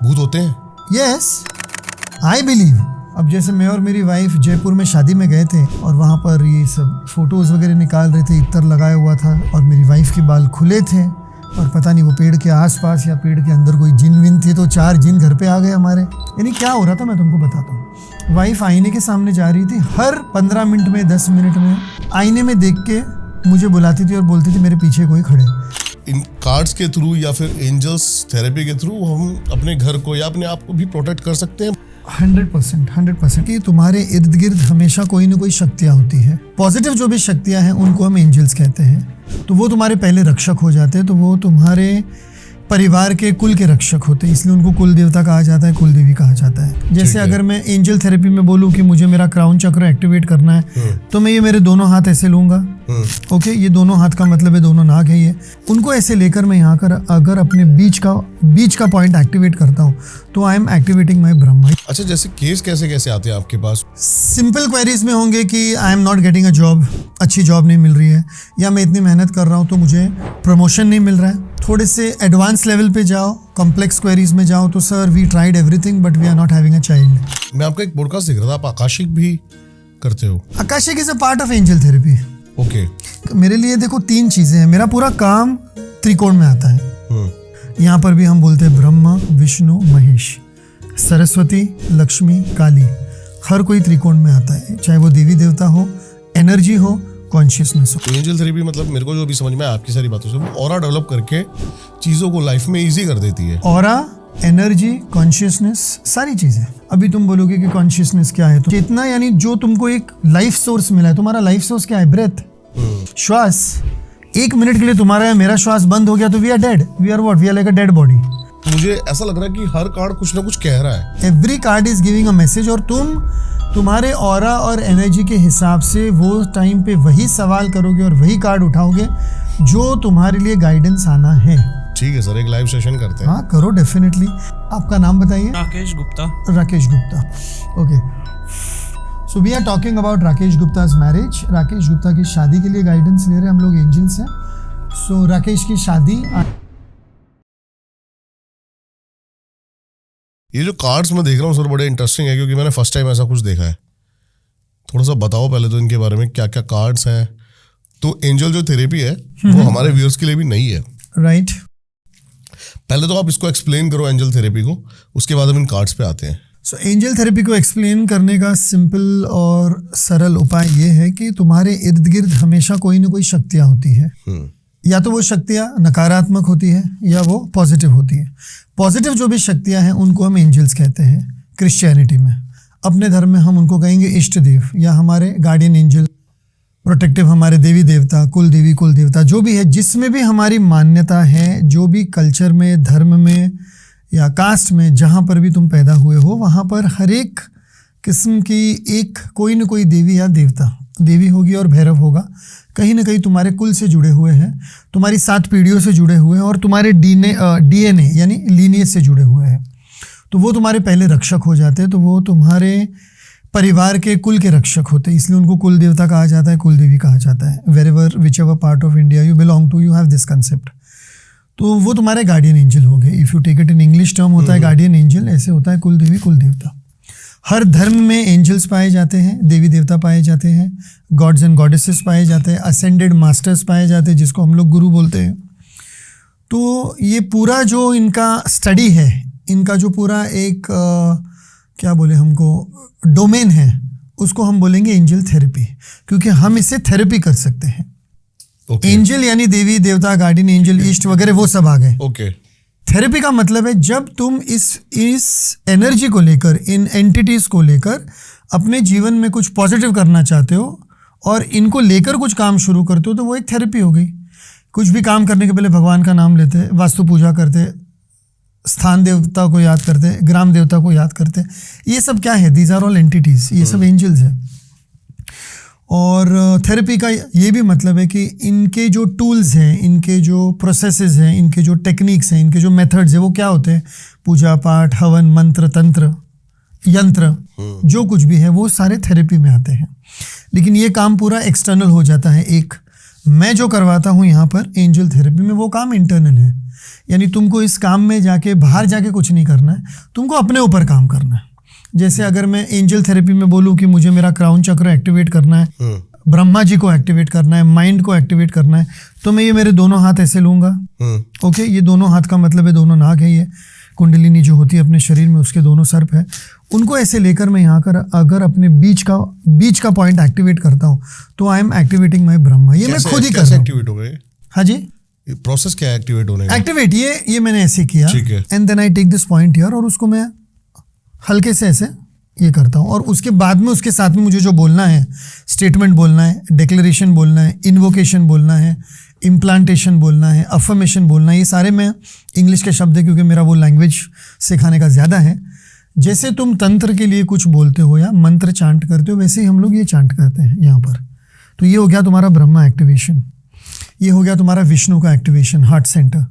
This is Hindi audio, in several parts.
भूत होते हैं? Yes, I believe. अब जैसे मैं और मेरी वाइफ जयपुर में शादी में गए थे और वहाँ पर ये सब फोटोज़ वगैरह निकाल रहे थे, इत्तर लगाया हुआ था और मेरी वाइफ के बाल खुले थे और पता नहीं वो पेड़ के आसपास या पेड़ के अंदर कोई जिन विन थी, तो 4 जिन घर पे आ गए हमारे। यानी क्या हो रहा था मैं तुमको बताता हूँ। वाइफ आईने के सामने जा रही थी, हर 15 मिनट में 10 मिनट में आईने में देख के मुझे बुलाती थी और बोलती थी मेरे पीछे कोई खड़े। इन कार्ड्स के थ्रू या फिर एंजल्स थेरेपी के थ्रू हम अपने घर को या अपने आप को भी प्रोटेक्ट कर सकते हैं? 100% कि तुम्हारे इर्द गिर्द हमेशा कोई ना कोई शक्तियाँ होती है। पॉजिटिव जो भी शक्तियाँ हैं उनको हम एंजल्स कहते हैं। तो वो तुम्हारे पहले रक्षक हो जाते हैं, तो वो तुम्हारे परिवार के कुल के रक्षक होते हैं, इसलिए उनको कुल देवता कहा जाता है, कुल देवी कहा जाता है। जैसे अगर मैं एंजल थेरेपी में बोलूँ कि मुझे मेरा क्राउन चक्र एक्टिवेट करना है, तो मैं ये मेरे दोनों हाथ ऐसे लूंगा। ओके, ये दोनों हाथ का मतलब है दोनों नाग है, ये उनको ऐसे लेकर मैं यहाँ कर अगर अपने बीच का पॉइंट एक्टिवेट करता हूँ तो आई एम एक्टिवेटिंग माई ब्रह्मा। अच्छा, जैसे केस कैसे आते हैं आपके पास? सिंपल क्वेरीज में होंगे कि I am not getting a job, अच्छी जॉब नहीं मिल रही है, या मैं इतनी मेहनत कर रहा हूँ तो मुझे प्रमोशन नहीं मिल रहा है। थोड़े से एडवांस लेवल पे जाओ, कॉम्प्लेक्स क्वेरीज में जाओ तो sir we tried everything but we are not having a child. मैं आपका एक पॉडकास्ट देख रहा था, आप आकाशिक भी करते हो? Akashic is a part of angel therapy. Okay. मेरे लिए देखो 3 चीजें हैं। मेरा पूरा काम त्रिकोण में आता है। यहाँ पर भी हम बोलते हैं ब्रह्मा, विष्णु, महेश, सरस्वती, लक्ष्मी, काली। हर कोई त्रिकोण में आता है, चाहे वो देवी देवता हो, एनर्जी हो, कॉन्शियसनेस हो। एंजल थेरेपी मतलब मेरे को जो भी समझ में आपकी सारी बातों से, वो ऑरा डेवलप करके चीजों को लाइफ में इजी कर देती है। ऑरा, एनर्जी, कॉन्शियसनेस, सारी चीजें। अभी तुम बोलोगे कि कॉन्शियसनेस क्या है, तो चेतना यानी जो तुमको एक लाइफ सोर्स मिला है। तुम्हारा लाइफ सोर्स क्या है? ब्रेथ, श्वास। 1 मिनट के लिए तुम्हारा या मेरा श्वास बंद हो गया तो we are dead. We are what? We are like a dead body. मुझे ऐसा लग रहा है कि हर कार्ड कुछ ना कुछ कह रहा है। Every card is giving a message, और तुम्हारे ऑरा और एनर्जी के हिसाब से वो टाइम पे वही सवाल करोगे और वही कार्ड उठाओगे जो तुम्हारे लिए गाइडेंस आना है। ठीक है सर, एक लाइव सेशन करते हैं। हाँ करो, डेफिनेटली। आपका नाम बताइए? Rakesh Gupta. Rakesh Gupta, okay. So we are talking about Rakesh Gupta's marriage. Rakesh Gupta की शादी के लिए गाइडेंस ले रहे हैं हम लोग एंजल से। सो राकेश की शादी, ये जो कार्ड्स मैं देख रहा हूँ सर बड़े इंटरेस्टिंग है, क्योंकि मैंने फर्स्ट टाइम ऐसा कुछ देखा है। थोड़ा सा बताओ पहले तो इनके बारे में, क्या क्या कार्ड्स हैं। तो एंजल जो थेरेपी है वो हमारे व्यूअर्स के लिए भी नई है, राइट? पहले तो आप इसको एक्सप्लेन करो एंजल थेरेपी को, उसके बाद हम इन कार्ड्स पे आते हैं। सो एंजल थेरेपी को एक्सप्लेन करने का सिंपल और सरल उपाय ये है कि तुम्हारे इर्द गिर्द हमेशा कोई ना कोई शक्तियाँ होती है। या तो वो शक्तियाँ नकारात्मक होती है या वो पॉजिटिव होती है। पॉजिटिव जो भी शक्तियाँ हैं उनको हम एंजल्स कहते हैं क्रिश्चियनिटी में। अपने धर्म में हम उनको कहेंगे इष्ट देव या हमारे गार्डियन एंजल, प्रोटेक्टिव हमारे देवी देवता, कुल देवी कुल देवता, जो भी है, जिसमें भी हमारी मान्यता है, जो भी कल्चर में, धर्म में या कास्ट में, जहाँ पर भी तुम पैदा हुए हो, वहाँ पर हर एक किस्म की एक कोई न कोई देवी या देवता, देवी होगी और भैरव होगा, कहीं ना कहीं तुम्हारे कुल से जुड़े हुए हैं, तुम्हारी 7 पीढ़ियों से जुड़े हुए हैं और तुम्हारे डीएनए यानी लीनियज से जुड़े हुए हैं। तो वो तुम्हारे पहले रक्षक हो जाते हैं, तो वो तुम्हारे परिवार के कुल के रक्षक होते हैं, इसलिए उनको कुल देवता कहा जाता है, कुल देवी कहा जाता है। Wherever which ever part of India you belong to, you have this concept. तो वो तुम्हारे गार्डियन एंजल हो गए। If you take it in English term होता है गार्डियन एंजल, ऐसे होता है कुल देवी कुल देवता। हर धर्म में एंजल्स पाए जाते हैं, देवी देवता पाए जाते हैं, गॉड्स एंड गॉडेसेस पाए जाते हैं, असेंडेड मास्टर्स पाए जाते हैं जिसको हम लोग गुरु बोलते हैं। तो ये पूरा जो इनका स्टडी है, इनका जो पूरा एक क्या बोले हमको डोमेन है, उसको हम बोलेंगे एंजल थेरेपी, क्योंकि हम इसे थेरेपी कर सकते हैं। एंजल यानी देवी देवता, गार्डियन एंजल, ईस्ट वगैरह वो सब आ गए। थेरेपी का मतलब है जब तुम इस एनर्जी को लेकर, इन एंटिटीज को लेकर अपने जीवन में कुछ पॉजिटिव करना चाहते हो और इनको लेकर कुछ काम शुरू करते हो, तो वो एक थेरेपी हो गई। कुछ भी काम करने के पहले भगवान का नाम लेते हैं, वास्तु पूजा करते हैं, स्थान देवता को याद करते हैं, ग्राम देवता को याद करते हैं। ये सब क्या है? दीज आर ऑल एंटिटीज, ये सब एंजल्स हैं। और थेरेपी का ये भी मतलब है कि इनके जो टूल्स हैं, इनके जो प्रोसेसेस हैं, इनके जो टेक्निक्स हैं, इनके जो मेथड्स हैं, वो क्या होते हैं? पूजा पाठ, हवन, मंत्र, तंत्र, यंत्र, जो कुछ भी है वो सारे थेरेपी में आते हैं। लेकिन ये काम पूरा एक्सटर्नल हो जाता है एक मैं जो करवाता हूँ यहाँ पर एंजल थेरेपी में वो काम इंटरनल है, यानी तुमको इस काम में जाके बाहर जाके कुछ नहीं करना है, तुमको अपने ऊपर काम करना है। जैसे अगर मैं एंजल थेरेपी में बोलूँ कि मुझे मेरा क्राउन चक्र एक्टिवेट करना है, ब्रह्मा जी को एक्टिवेट करना है, माइंड को एक्टिवेट करना है, तो मैं ये मेरे दोनों हाथ ऐसे लूंगा। ओके, ये दोनों हाथ का मतलब है दोनों नाक है, ये कुंडलिनी जो होती है अपने शरीर में उसके दोनों सर्प है, उनको ऐसे लेकर मैं यहाँ कर अगर अपने बीच का पॉइंट एक्टिवेट करता हूँ तो आई एम एक्टिवेटिंग माई ब्रह्मा। ये मैं खुद ही कर रहा हूँ। हाँ जी, प्रोसेस क्या है एक्टिवेट होने का? एक्टिवेट ये मैंने ऐसे किया, ठीक है। And then I take this point here और उसको मैं हल्के से ऐसे ये करता हूँ, और उसके बाद में उसके साथ में मुझे जो बोलना है, स्टेटमेंट बोलना है, डिक्लेरेशन बोलना है, इन्वोकेशन बोलना है, इम्प्लांटेशन बोलना है, अफर्मेशन बोलना है, ये सारे मैं इंग्लिश के शब्द है क्योंकि मेरा वो लैंग्वेज सिखाने का ज़्यादा है। जैसे तुम तंत्र के लिए कुछ बोलते हो या मंत्र चांट करते हो, वैसे ही हम लोग ये चांट करते हैं यहाँ पर। तो ये हो गया तुम्हारा ब्रह्मा एक्टिवेशन, ये हो गया तुम्हारा विष्णु का एक्टिवेशन हार्ट सेंटर,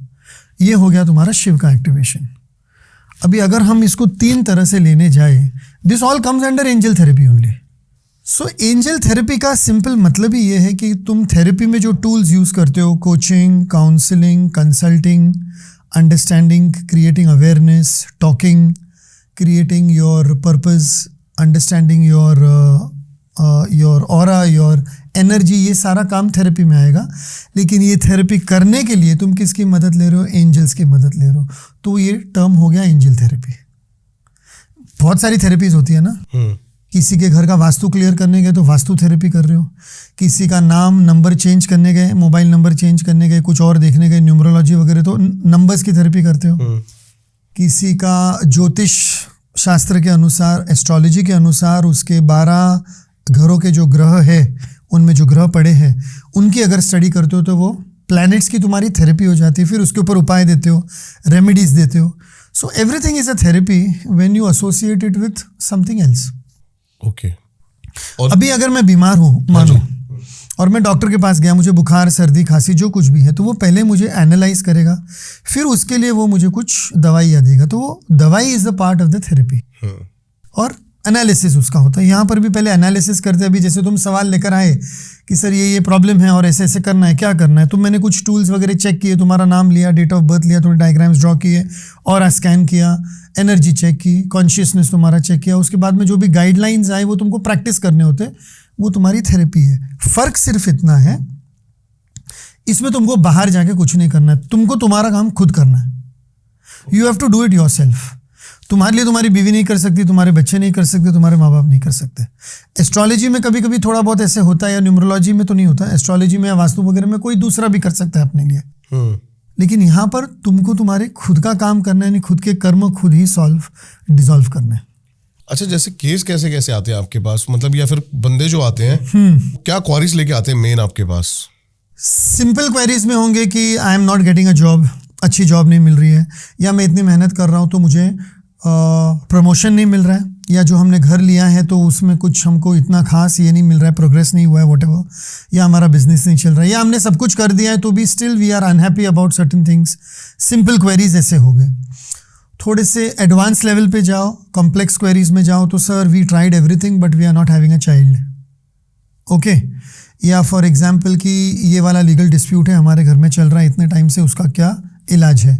ये हो गया तुम्हारा शिव का एक्टिवेशन। अभी अगर हम इसको 3 तरह से लेने जाए, this all comes under angel therapy only. So angel therapy का सिंपल मतलब ही ये है कि तुम थेरेपी में जो टूल्स यूज़ करते हो, coaching, counselling, consulting, understanding, creating awareness, talking, creating your purpose, understanding your aura, your energy, ये सारा काम थेरेपी में आएगा। लेकिन ये थेरेपी करने के लिए तुम किसकी मदद ले रहे हो? एंजल्स की मदद ले रहे हो, तो ये टर्म हो गया एंजल थेरेपी। बहुत सारी थेरेपीज होती है ना, किसी के घर का वास्तु क्लियर करने गए तो वास्तु थेरेपी कर रहे हो, किसी का नाम नंबर चेंज करने गए, मोबाइल नंबर चेंज करने गए, कुछ और देखने गए, न्यूमरोलॉजी वगैरह, तो नंबर्स की थेरेपी करते हो। किसी का ज्योतिष शास्त्र के अनुसार, एस्ट्रोलॉजी के अनुसार उसके 12 घरों के जो ग्रह है, उनमें जो ग्रह पड़े हैं उनकी अगर स्टडी करते हो तो वो प्लैनेट्स की तुम्हारी थेरेपी हो जाती है। फिर उसके ऊपर उपाय देते हो, रेमेडीज देते हो। So everything is a therapy when you associate it with something else. Okay. अभी अगर मैं बीमार हूँ मानो, और मैं डॉक्टर के पास गया, मुझे बुखार, सर्दी, खांसी जो कुछ भी है, तो वो पहले मुझे एनालाइज करेगा, फिर उसके लिए वो मुझे कुछ दवाइयाँ देगा। तो वो दवाई is the part of the therapy, और एनालिसिस उसका होता है। यहाँ पर भी पहले एनालिसिस करते हैं। अभी जैसे तुम सवाल लेकर आए कि सर ये प्रॉब्लम है और ऐसे ऐसे करना है, क्या करना है, तो मैंने कुछ टूल्स वगैरह चेक किए, तुम्हारा नाम लिया, डेट ऑफ बर्थ लिया, थोड़े डायग्राम्स ड्रॉ किए, और स्कैन किया, एनर्जी चेक की, कॉन्शियसनेस तुम्हारा चेक किया। उसके बाद में जो भी गाइडलाइंस आए वो तुमको प्रैक्टिस करने होते, वो तुम्हारी थेरेपी है। फ़र्क सिर्फ इतना है, इसमें तुमको बाहर जाके कुछ नहीं करना है, तुमको तुम्हारा काम खुद करना है। You have to do it your self. तुम्हारे लिए तुम्हारी बीवी नहीं कर सकती, तुम्हारे बच्चे नहीं कर सकते, तुम्हारे माँ बाप नहीं कर सकते। एस्ट्रोलॉजी में कभी कभी थोड़ा बहुत ऐसे होता है, या न्यूमरोलॉजी में तो नहीं होता, एस्ट्रोलॉजी में या वास्तु वगैरह में कोई दूसरा भी कर सकता है अपने लिए। लेकिन यहाँ पर तुमको तुम्हारे खुद का काम करना है, यानी खुद के कर्म खुद ही डिसॉल्व करना है। अच्छा, जैसे केस कैसे कैसे आते हैं आपके पास, मतलब या फिर बंदे जो आते हैं क्या क्वेरीज लेके आते हैं मेन आपके पास? सिंपल क्वेरीज में होंगे कि I am not getting a job, अच्छी जॉब नहीं मिल रही है, या मैं इतनी मेहनत कर रहा हूँ तो मुझे प्रमोशन नहीं मिल रहा है, या जो हमने घर लिया है तो उसमें कुछ हमको इतना खास ये नहीं मिल रहा है, प्रोग्रेस नहीं हुआ है, व्हाटएवर, या हमारा बिजनेस नहीं चल रहा है, या हमने सब कुछ कर दिया है तो भी still we are unhappy about certain things. Simple queries ऐसे हो गए। थोड़े से एडवांस लेवल पे जाओ, कॉम्प्लेक्स क्वेरीज में जाओ, तो sir we tried everything but we are not having a child. Okay, या फॉर एग्जाम्पल कि ये वाला लीगल डिस्प्यूट है हमारे घर में चल रहा है इतने टाइम से, उसका क्या इलाज है।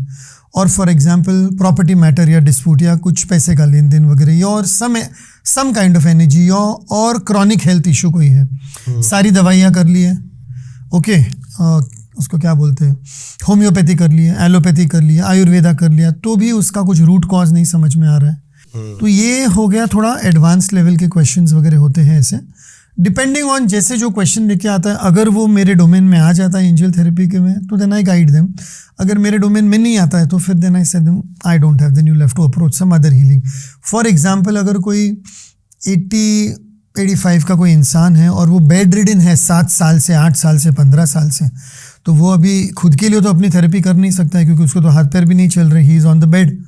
और फॉर एग्जाम्पल प्रॉपर्टी मैटर या डिस्प्यूट, या कुछ पैसे का लेन देन वगैरह, या और सम काइंड ऑफ एनर्जी, और क्रॉनिक हेल्थ इशू कोई है। सारी दवाइयाँ कर ली है, ओके, उसको क्या बोलते हैं, होम्योपैथी कर लिया, एलोपैथी कर लिया, आयुर्वेदा कर लिया, तो भी उसका कुछ रूट कॉज नहीं समझ में आ रहा है। तो ये हो गया, थोड़ा एडवांस लेवल के क्वेश्चंस वगैरह होते हैं ऐसे, डिपेंडिंग ऑन जैसे जो क्वेश्चन लेके आता है। अगर वो मेरे डोमेन में आ जाता है एंजल थेरेपी के में, तो देन आई गाइड देम। अगर मेरे डोमेन में नहीं आता है तो फिर then I say them I don't have, then you have to approach some other healing. For example, अगर कोई 80-85 का कोई इंसान है और वो बेड रिडन है 7 साल से, 8 साल से, 15 साल से, तो वो अभी खुद के लिए तो अपनी थेरेपी कर नहीं सकता है क्योंकि उसको तो हाथ पैर भी नहीं चल रहे, he is on the bed.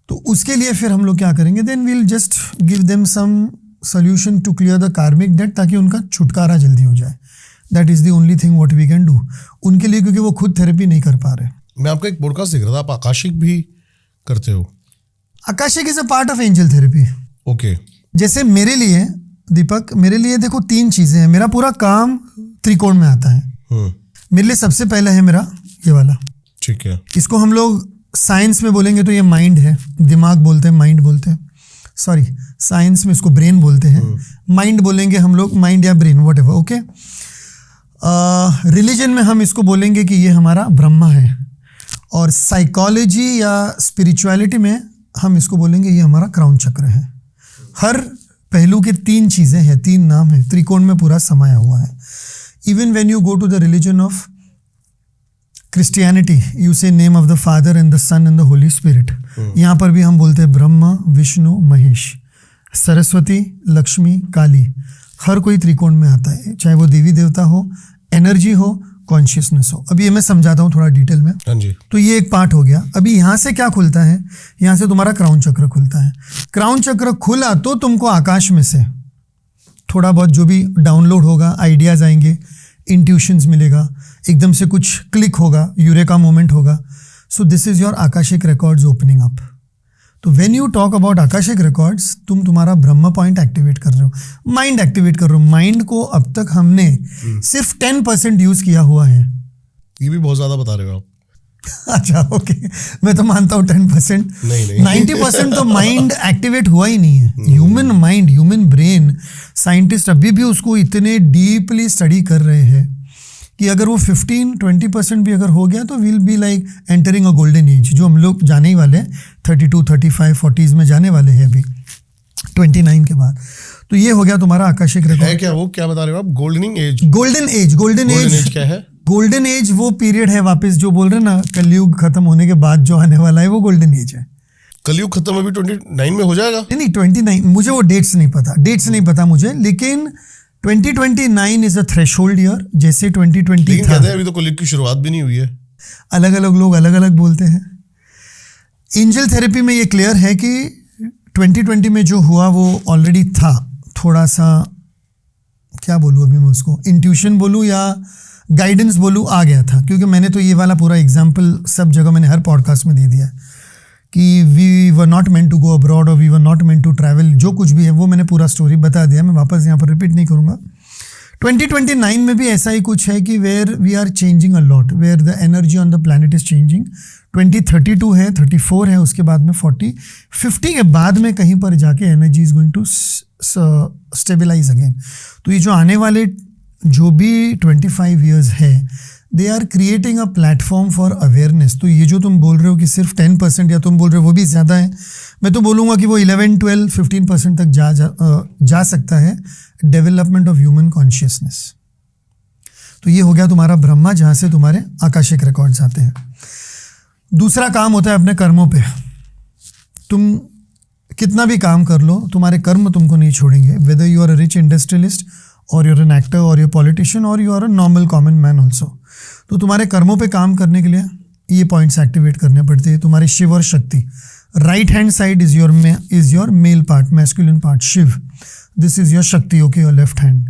तो उसके लिए फिर हम लोग क्या करेंगे, then we'll just give them some solution to clear the karmic debt, ताकि उनका छुटकारा जल्दी हो जाए। That is the only thing what we can do उनके लिए, क्योंकि वो खुद थेरेपी नहीं कर पा रहे। मैं आपका एक पॉडकास्ट देख रहा था, आप आकाशिक भी करते हो? Akashic is a part of angel therapy. Okay. जैसे मेरे लिए दीपक, मेरे लिए देखो 3 चीज़ें हैं। मेरा पूरा काम त्रिकोण में आता है, मेरे लिए सबसे पहला है मेरा ये वाला। ठीक है। इसको हम लोग साइंस में बोलेंगे तो ये माइंड है, दिमाग बोलते हैं, माइंड बोलते हैं, सॉरी साइंस में इसको ब्रेन बोलते हैं, माइंड बोलेंगे हम लोग, माइंड या ब्रेन व्हाटएवर, ओके। रिलीजन में हम इसको बोलेंगे कि ये हमारा ब्रह्मा है, और साइकोलॉजी या स्पिरिचुअलिटी में हम इसको बोलेंगे ये हमारा क्राउन चक्र है। हर पहलू के 3 चीज़ें हैं, 3 नाम है, त्रिकोण में पूरा समाया हुआ है। Even when you go to the religion of Christianity, you say name of the father and the son and the holy spirit. यहाँ पर भी हम बोलते हैं ब्रह्मा, विष्णु, महेश, सरस्वती, लक्ष्मी, काली। हर कोई त्रिकोण में आता है, चाहे वो देवी देवता हो, एनर्जी हो, कॉन्शियसनेस हो। अभी ये मैं समझाता हूँ थोड़ा डिटेल में। हाँ जी। तो ये एक पार्ट हो गया। अभी यहाँ से क्या खुलता है, यहाँ से तुम्हारा क्राउन चक्र खुलता है। क्राउन चक्र खुला तो तुमको आकाश में से थोड़ा बहुत जो भी डाउनलोड होगा, आइडियाज आएंगे, इंट्यूशंस मिलेगा, एकदम से कुछ क्लिक होगा, यूरेका मोमेंट होगा। So this is your akashic records opening up. तो when you talk about akashic records, तुम तुम्हारा ब्रह्म पॉइंट एक्टिवेट कर रहे हो, माइंड एक्टिवेट कर रहे हो। माइंड को अब तक हमने सिर्फ 10% यूज किया हुआ है। ये भी बहुत ज्यादा बता रहे हो आप। अच्छा ओके, मैं तो मानता हूँ 10%, नहीं 90% तो माइंड एक्टिवेट हुआ ही नहीं है। Human mind, human brain, scientist अभी भी उसको इतने डीपली स्टडी कर रहे हैं कि अगर वो 15-20% भी अगर हो गया तो will be like entering a golden age, जो हम लोग जाने ही वाले हैं 32, 35, 40s में जाने वाले हैं अभी 29 के बाद। तो ये हो गया तुम्हारा आकाशिक रिकॉर्ड। है क्या वो, क्या बता रहे हो आप? Goldening age, golden age, golden age क्या है? गोल्डन एज वो पीरियड है, वापस जो बोल रहे हैं ना, कलयुग खत्म होने के बाद जो आने वाला है वो गोल्डन एज है। कलयुग खत्म अभी 29 में हो जाएगा? नहीं 29, मुझे वो डेट्स नहीं पता मुझे, लेकिन 2029 इज अ थ्रेशोल्ड ईयर, जैसे 2020 लेकिन था। कहते हैं अभी तो कलयुग की शुरुआत भी नहीं हुई है। अलग अलग लोग अलग अलग बोलते हैं। एंजल थेरेपी में ये क्लियर है कि 2020 में जो हुआ वो ऑलरेडी था। थोड़ा सा क्या बोलूँ अभी मैं उसको, इंट्यूशन बोलूँ या गाइडेंस बोलूँ, आ गया था। क्योंकि मैंने तो ये वाला पूरा एग्जाम्पल सब जगह मैंने हर पॉडकास्ट में दे दिया है कि we were not meant to go abroad और we were not meant to travel, जो कुछ भी है वो मैंने पूरा स्टोरी बता दिया। मैं वापस यहाँ पर रिपीट नहीं करूँगा। 2029 में भी ऐसा ही कुछ है कि where we are changing a lot, where the energy on the planet is changing. 2032 है, 34 है, उसके बाद में 40, 50 के बाद में कहीं पर जाके energy is going to stabilize again. तो ये जो आने वाले जो भी 25 ईयर्स है, they are creating a platform for awareness. तो ये जो तुम बोल रहे हो कि सिर्फ 10% या तुम बोल रहे हो वो भी ज़्यादा है, मैं तो बोलूँगा कि वो 11, 12, 15% तक जा सकता है, डेवलपमेंट ऑफ ह्यूमन कॉन्शियसनेस। तो ये हो गया तुम्हारा ब्रह्मा, जहाँ से तुम्हारे आकाशिक रिकॉर्ड्स आते हैं। दूसरा काम होता है अपने कर्मों पे। तुम कितना भी काम कर लो, तुम्हारे कर्म तुमको नहीं छोड़ेंगे। Whether you are a rich industrialist और यू आर एन एक्टर और यू पॉलिटिशियन और you are a normal common man also, तो तुम्हारे कर्मों पे काम करने के लिए ये पॉइंट्स एक्टिवेट करने पड़ते हैं। तुम्हारी शिव और Shakti, right hand side is your male part, masculine part, Shiva, this is your Shakti, okay, your left hand.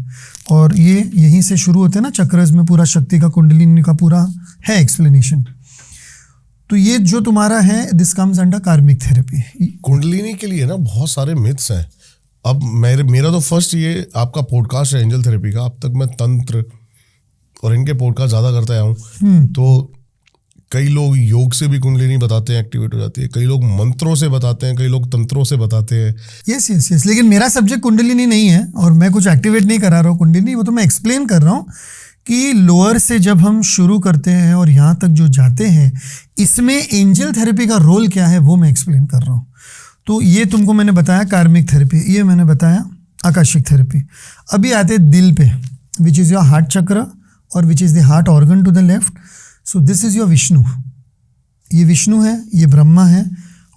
और ये यहीं से शुरू होते हैं ना चक्रस में, पूरा शक्ति का, कुंडलिनी का पूरा है एक्सप्लेनेशन। तो ये जो तुम्हारा है, दिस कम्स अंडर कार्मिक थेरेपी। कुंडलिनी के लिए ना बहुत सारे मिथ्स हैं। अब मेरा तो फर्स्ट ये आपका पॉडकास्ट है एंजल थेरेपी का। अब तक मैं तंत्र और इनके पॉडकास्ट ज़्यादा करता आया हूँ। तो कई लोग योग से भी कुंडलिनी बताते हैं, एक्टिवेट हो जाती है। कई लोग मंत्रों से बताते हैं, कई लोग तंत्रों से बताते हैं। यस, लेकिन मेरा सब्जेक्ट कुंडलिनी नहीं है और मैं कुछ एक्टिवेट नहीं करा रहा हूँ कुंडलिनी, वो तो मैं एक्सप्लेन कर रहा हूँ कि लोअर से जब हम शुरू करते हैं और यहाँ तक जो जाते हैं, इसमें एंजल थेरेपी का रोल क्या है वो मैं एक्सप्लेन कर रहा हूँ। तो ये तुमको मैंने बताया कार्मिक थेरेपी, ये मैंने बताया आकाशिक थेरेपी। अभी आते दिल पे, which is your heart chakra और which is the heart organ to the left. So this is your Vishnu. ये विष्णु है, ये ब्रह्मा है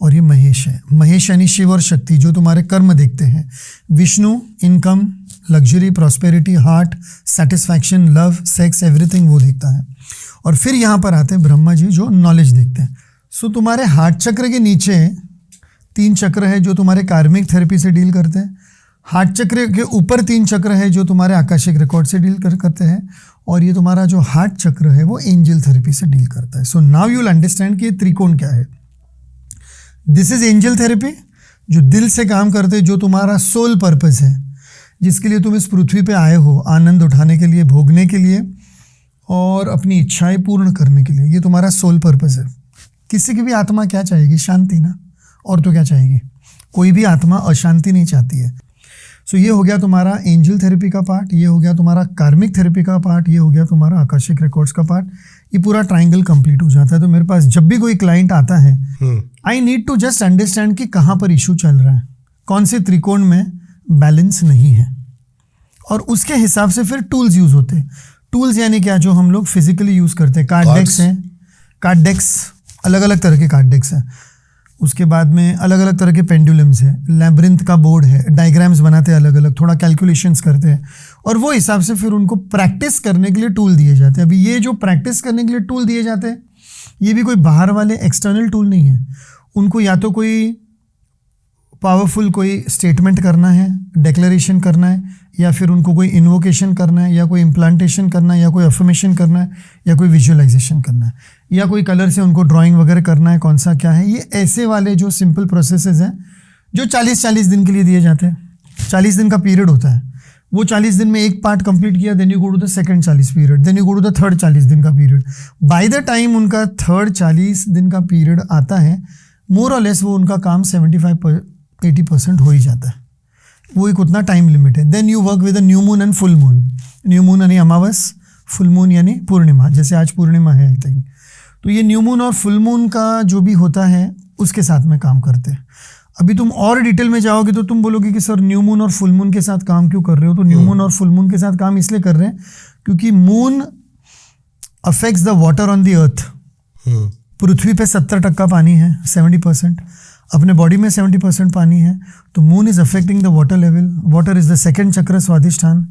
और ये महेश है। महेश यानी शिव और शक्ति, जो तुम्हारे कर्म देखते हैं। Vishnu income, luxury, prosperity, heart, satisfaction, love, sex, everything वो देखता है। और फिर यहाँ पर आते हैं ब्रह्मा जी, जो नॉलेज देखते हैं। सो तुम्हारे हार्ट चक्र के नीचे 3 चक्र है जो तुम्हारे कार्मिक थेरेपी से डील करते हैं। हार्ट चक्र के ऊपर 3 चक्र है जो तुम्हारे आकाशिक रिकॉर्ड से डील करते हैं। और ये तुम्हारा जो हार्ट चक्र है वो एंजल थेरेपी से डील करता है। सो नाउ यू विल अंडरस्टैंड कि ये त्रिकोण क्या है। दिस इज एंजल थेरेपी, जो दिल से काम करते हैं, जो तुम्हारा सोल पर्पस है, जिसके लिए तुम इस पृथ्वी पे आए हो, आनंद उठाने के लिए, भोगने के लिए। और अपनी इच्छाएं पूर्ण करने के लिए। ये तुम्हारा सोल पर्पस है। किसी की भी आत्मा क्या चाहेगी? शांति ना, और तो क्या चाहेगी? कोई भी आत्मा अशांति नहीं चाहती है। सो ये हो गया तुम्हारा एंजल थेरेपी का पार्ट, ये हो गया तुम्हारा कार्मिक थेरेपी का पार्ट, ये हो गया तुम्हारा आकाशिक रिकॉर्ड्स का पार्ट। ये पूरा ट्राइंगल कंप्लीट हो जाता है। तो मेरे पास जब भी कोई क्लाइंट आता है, I need to just understand कि कहाँ पर इशू चल रहा है, कौन से त्रिकोण में बैलेंस नहीं है, और उसके हिसाब से फिर टूल्स यूज होते हैं। टूल्स यानी क्या? जो हम लोग फिजिकली यूज करते हैं। कार्ड डेक्स हैं, कार्ड डेक्स अलग अलग तरह के कार्ड डेक्स हैं। उसके बाद में अलग अलग तरह के पेंडुलम्स है, लैब्रिंथ का बोर्ड है, डायग्राम्स बनाते हैं अलग अलग, थोड़ा कैलकुलेशंस करते हैं, और वो हिसाब से फिर उनको प्रैक्टिस करने के लिए टूल दिए जाते हैं। अभी ये जो प्रैक्टिस करने के लिए टूल दिए जाते हैं, ये भी कोई बाहर वाले एक्सटर्नल टूल नहीं है। उनको या तो कोई पावरफुल कोई स्टेटमेंट करना है, डिक्लेरेशन करना है, या फिर उनको कोई इन्वोकेशन करना है, या कोई इम्प्लांटेशन करना है, या कोई अफर्मेशन करना है, या कोई विजुअलाइजेशन करना है, या कोई कलर से उनको ड्राइंग वगैरह करना है, कौन सा क्या है। ये ऐसे वाले जो सिंपल प्रोसेसेस हैं जो 40-40 दिन के लिए दिए जाते हैं। 40 दिन का पीरियड होता है। वो 40 दिन में एक पार्ट कंप्लीट किया, then you go to the second 40 period, then you go to the third 40 दिन का पीरियड। बाय द टाइम उनका थर्ड 40 दिन का पीरियड आता है, मोर और लेस वो उनका काम 75-80% हो ही जाता है। वो एक उतना टाइम लिमिट है। Then you work with a new moon and full moon. New moon यानी अमावस, फुल मून यानी पूर्णिमा, जैसे आज पूर्णिमा है आई थिंक। तो ये न्यू मून और फुल मून का जो भी होता है उसके साथ में काम करते हैं। अभी तुम और डिटेल में जाओगे तो तुम बोलोगे कि सर न्यू मून और फुल मून के साथ काम क्यों कर रहे हो? तो न्यू मून और फुल मून के साथ काम इसलिए कर रहे हैं क्योंकि moon affects the water on the earth. पृथ्वी पे 70% पानी है, 70%। अपने बॉडी में 70% पानी है, तो moon is affecting the water level. Water is the second चक्र, स्वादिष्ठान।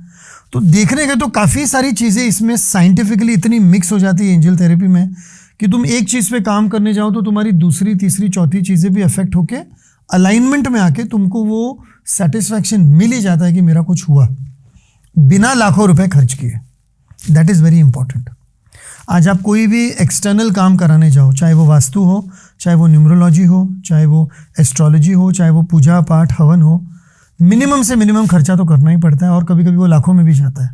तो देखने के तो काफ़ी सारी चीज़ें इसमें साइंटिफिकली इतनी मिक्स हो जाती है एंजल थेरेपी में कि तुम एक चीज़ पे काम करने जाओ तो तुम्हारी दूसरी, तीसरी, चौथी चीज़ें भी अफेक्ट होके अलाइनमेंट में आके तुमको वो सेटिस्फैक्शन मिल ही जाता है कि मेरा कुछ हुआ, बिना लाखों रुपए खर्च किए। That is very important. आज आप कोई भी एक्सटर्नल काम कराने जाओ, चाहे वो वास्तु हो, चाहे वो न्यूमरोलॉजी हो, चाहे वो एस्ट्रोलॉजी हो, चाहे वो पूजा पाठ हवन हो, मिनिमम से मिनिमम खर्चा तो करना ही पड़ता है, और कभी कभी वो लाखों में भी जाता है।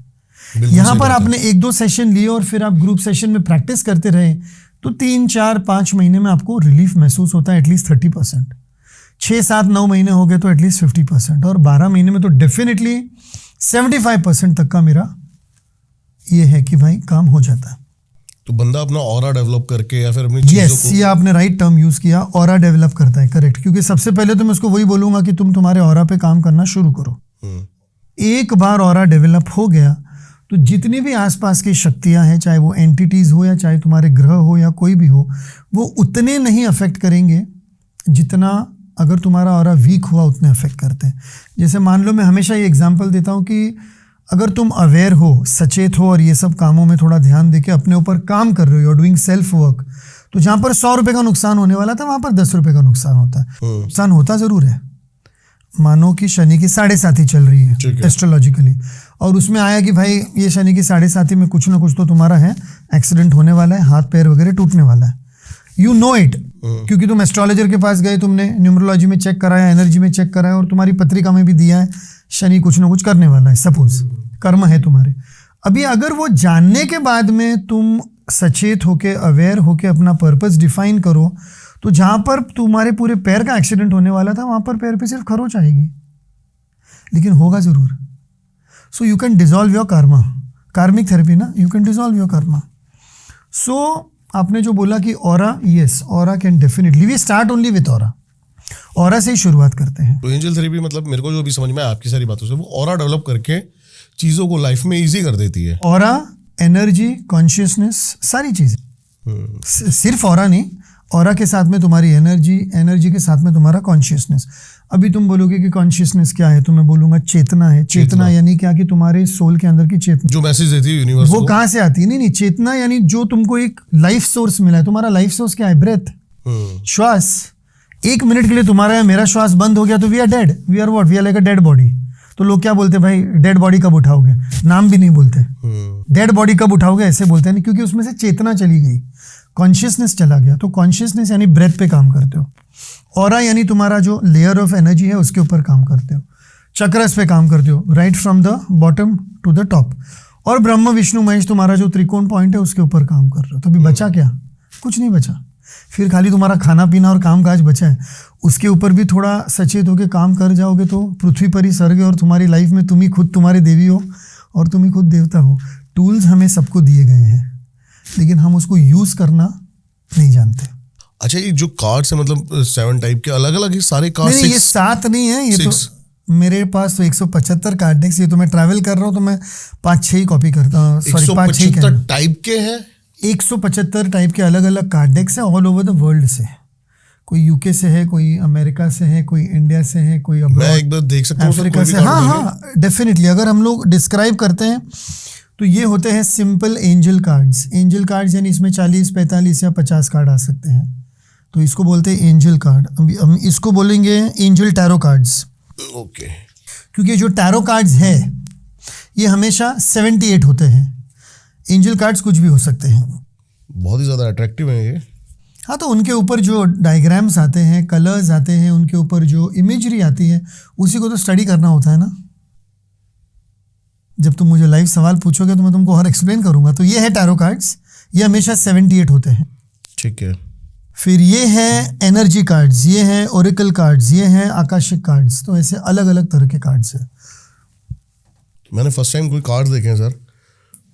यहाँ पर आपने 1-2 सेशन लिए और फिर आप ग्रुप सेशन में प्रैक्टिस करते रहे तो 3-4-5 महीने में आपको रिलीफ महसूस होता है एटलीस्ट 30%। 6-7-9 महीने हो गए तो एटलीस्ट 50%, और 12 महीने में तो डेफिनेटली 75% तक का मेरा ये है कि भाई काम हो जाता है। तो बंदा अपना ऑरा डेवलप करके या फिर अपनी चीजों को, ये आपने राइट टर्म यूज किया, ऑरा डेवलप करता है, करेक्ट। क्योंकि सबसे पहले तो मैं उसको वही बोलूंगा कि तुम तुम्हारे ऑरा पे काम करना शुरू करो। एक बार ऑरा डेवलप हो गया तो जितनी भी आसपास की शक्तियां हैं, चाहे वो एंटिटीज हो या चाहे तुम्हारे ग्रह हो या कोई भी हो, वो उतने नहीं अफेक्ट करेंगे जितना अगर तुम्हारा ऑरा वीक हुआ उतने अफेक्ट करते हैं। जैसे मान लो, मैं हमेशा ये एग्जांपल देता हूँ कि अगर तुम अवेयर हो, सचेत हो और ये सब कामों में थोड़ा ध्यान देके अपने ऊपर काम कर रहे हो, और डूइंग सेल्फ वर्क, तो जहाँ पर 100 रुपये का नुकसान होने वाला था वहाँ पर 10 रुपये का नुकसान होता है। नुकसान होता ज़रूर है। मानो कि शनि की 7.5 चल रही है एस्ट्रोलॉजिकली, और उसमें आया कि भाई ये शनि की 7.5 में कुछ ना कुछ तो तुम्हारा है, एक्सीडेंट होने वाला है, हाथ पैर वगैरह टूटने वाला है। यू नो इट, क्योंकि तुम एस्ट्रोलॉजर के पास गए, तुमने न्यूमरोलॉजी में चेक कराया, एनर्जी में चेक कराया, और तुम्हारी पत्रिका में भी दिया है शनि कुछ ना कुछ करने वाला है, सपोज कर्म है तुम्हारे। अभी अगर वो जानने के बाद में तुम सचेत होके, अवेयर होके अपना पर्पस डिफाइन करो, तो जहाँ पर तुम्हारे पूरे पैर का एक्सीडेंट होने वाला था वहाँ पर पैर पे सिर्फ खरोच आएगी, लेकिन होगा ज़रूर। So you can dissolve your karma. Karmic therapy ना, you can dissolve your karma. So आपने जो बोला कि aura, yes, aura can definitely, we start only with aura. Aura से ही शुरुआत करते हैं। तो एंजल थेरेपी मतलब मेरे को जो भी समझ में आया आपकी सारी बातों से, वो ऑरा डेवलप करके चीज़ों को लाइफ में ईजी कर देती है। ऑरा, एनर्जी, कॉन्शियसनेस, सारी चीज़ें। सिर्फ ऑरा नहीं, ऑरा के साथ में तुम्हारी एनर्जी, एनर्जी के साथ में तुम्हारा कॉन्शियसनेस। अभी तुम बोलोगे कि कॉन्शियसनेस क्या है, तो मैं बोलूंगा चेतना है। चेतना यानी क्या? कि तुम्हारे सोल के अंदर की चेतना जो मैसेज देती है यूनिवर्स वो कहाँ से आती है? नहीं, चेतना यानी जो तुमको एक लाइफ सोर्स मिला है। तुम्हारा लाइफ सोर्स क्या है? ब्रेथ, श्वास। 1 मिनट के लिए तुम्हारा या मेरा श्वास बंद हो गया तो we are dead. We are what? We are like a dead body. तो लोग क्या बोलते हैं, भाई डेड बॉडी कब उठाओगे? नाम भी नहीं बोलते, डेड बॉडी कब उठाओगे ऐसे बोलते हैं। नहीं, क्योंकि उसमें से चेतना चली गई, कॉन्शियसनेस चला गया। तो कॉन्शियसनेस यानी ब्रेथ पे काम करते हो। ऑरा यानी तुम्हारा जो लेयर ऑफ एनर्जी है उसके ऊपर काम करते हो। चक्रस पे काम करते हो, right from the bottom to the top. और ब्रह्म विष्णु महेश तुम्हारा जो त्रिकोण पॉइंट है उसके ऊपर काम कर रहे हो। तो अभी बचा क्या? कुछ नहीं बचा। फिर खाली तुम्हारा खाना पीना और काम काज बचा है। उसके ऊपर भी थोड़ा सचेत होकर काम कर जाओगे तो पृथ्वी पर ही स्वर्ग है और तुम्हारी लाइफ में तुम ही खुद तुम्हारे देवी हो और तुम ही खुद देवता हो। टूल्स हमें सबको दिए गए हैं लेकिन हम उसको यूज करना नहीं जानते। अच्छा, ये जो कार्ड्स है मतलब 7 टाइप के अलग अलग सारे कार्ड्स? नहीं, ये 7 नहीं है, ये 6? तो मेरे पास तो 175 कार्ड डेक्स। ये तो मैं ट्रैवल कर रहा हूँ तो मैं 5-6 ही कॉपी करता हूँ। 175 टाइप के हैं? 175 टाइप के अलग अलग कार्ड डेक्स हैं ऑल ओवर द वर्ल्ड से। कोई यूके से है, कोई अमेरिका से है, कोई इंडिया से है, कोई मैं एक बार देख सकता हूँ अफ्रीका से। हाँ, डेफिनेटली। अगर हम लोग डिस्क्राइब करते हैं तो ये होते हैं simple angel cards. Angel cards यानी इसमें 40, 45 या 50 कार्ड आ सकते हैं, तो इसको बोलते हैं एंजल कार्ड। हम इसको बोलेंगे एंजल टैरो कार्ड्स। ओके। क्योंकि जो टैरो कार्ड्स है ये हमेशा 78 होते हैं। एंजल कार्ड्स कुछ भी हो सकते हैं। बहुत ही ज़्यादा अट्रैक्टिव है ये। हाँ, तो उनके ऊपर जो डायग्राम्स आते हैं, कलर्स आते हैं, उनके ऊपर जो इमेजरी आती है उसी को तो स्टडी करना होता है ना। जब तुम मुझे लाइव सवाल पूछोगे तो मैं तुमको और एक्सप्लेन करूंगा। तो ये है टैरो कार्ड्स, ये हमेशा 78 होते हैं। ठीक है। फिर ये है एनर्जी कार्ड्स, ये है ओरेकल कार्ड्स, ये है आकाशिक कार्ड्स। तो ऐसे अलग अलग तरह के कार्ड्स हैं। मैंने फर्स्ट टाइम कोई कार्ड देखे हैं सर।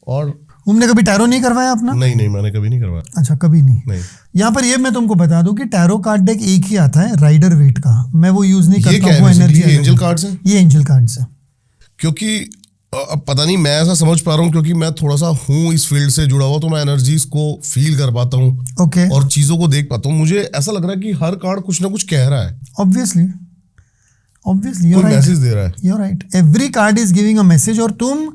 और तुमने कभी टैरो नहीं करवाया अपना? नहीं, मैंने कभी नहीं करवाया। अच्छा, कभी नहीं। यहाँ पर ये मैं तुमको बता दूं कि टैरो कार्ड डेक एक ही आता है राइडर वेट का। मैं वो यूज नहीं करता हूँ। ये एंजल कार्ड्स हैं? ये एंजल कार्ड्स हैं। क्योंकि अब पता नहीं, मैं ऐसा समझ पा रहा हूँ क्योंकि मैं थोड़ा सा हूँ इस फील्ड से जुड़ा हुआ, तो मैं एनर्जीज को फील कर पाता हूँ। ओके। और चीजों को देख पाता हूँ। मुझे ऐसा लग रहा है कि हर कार्ड कुछ ना कुछ कह रहा है। ऑब्वियसली कोई मैसेज दे रहा है। You are right. Every card is giving a message और तुम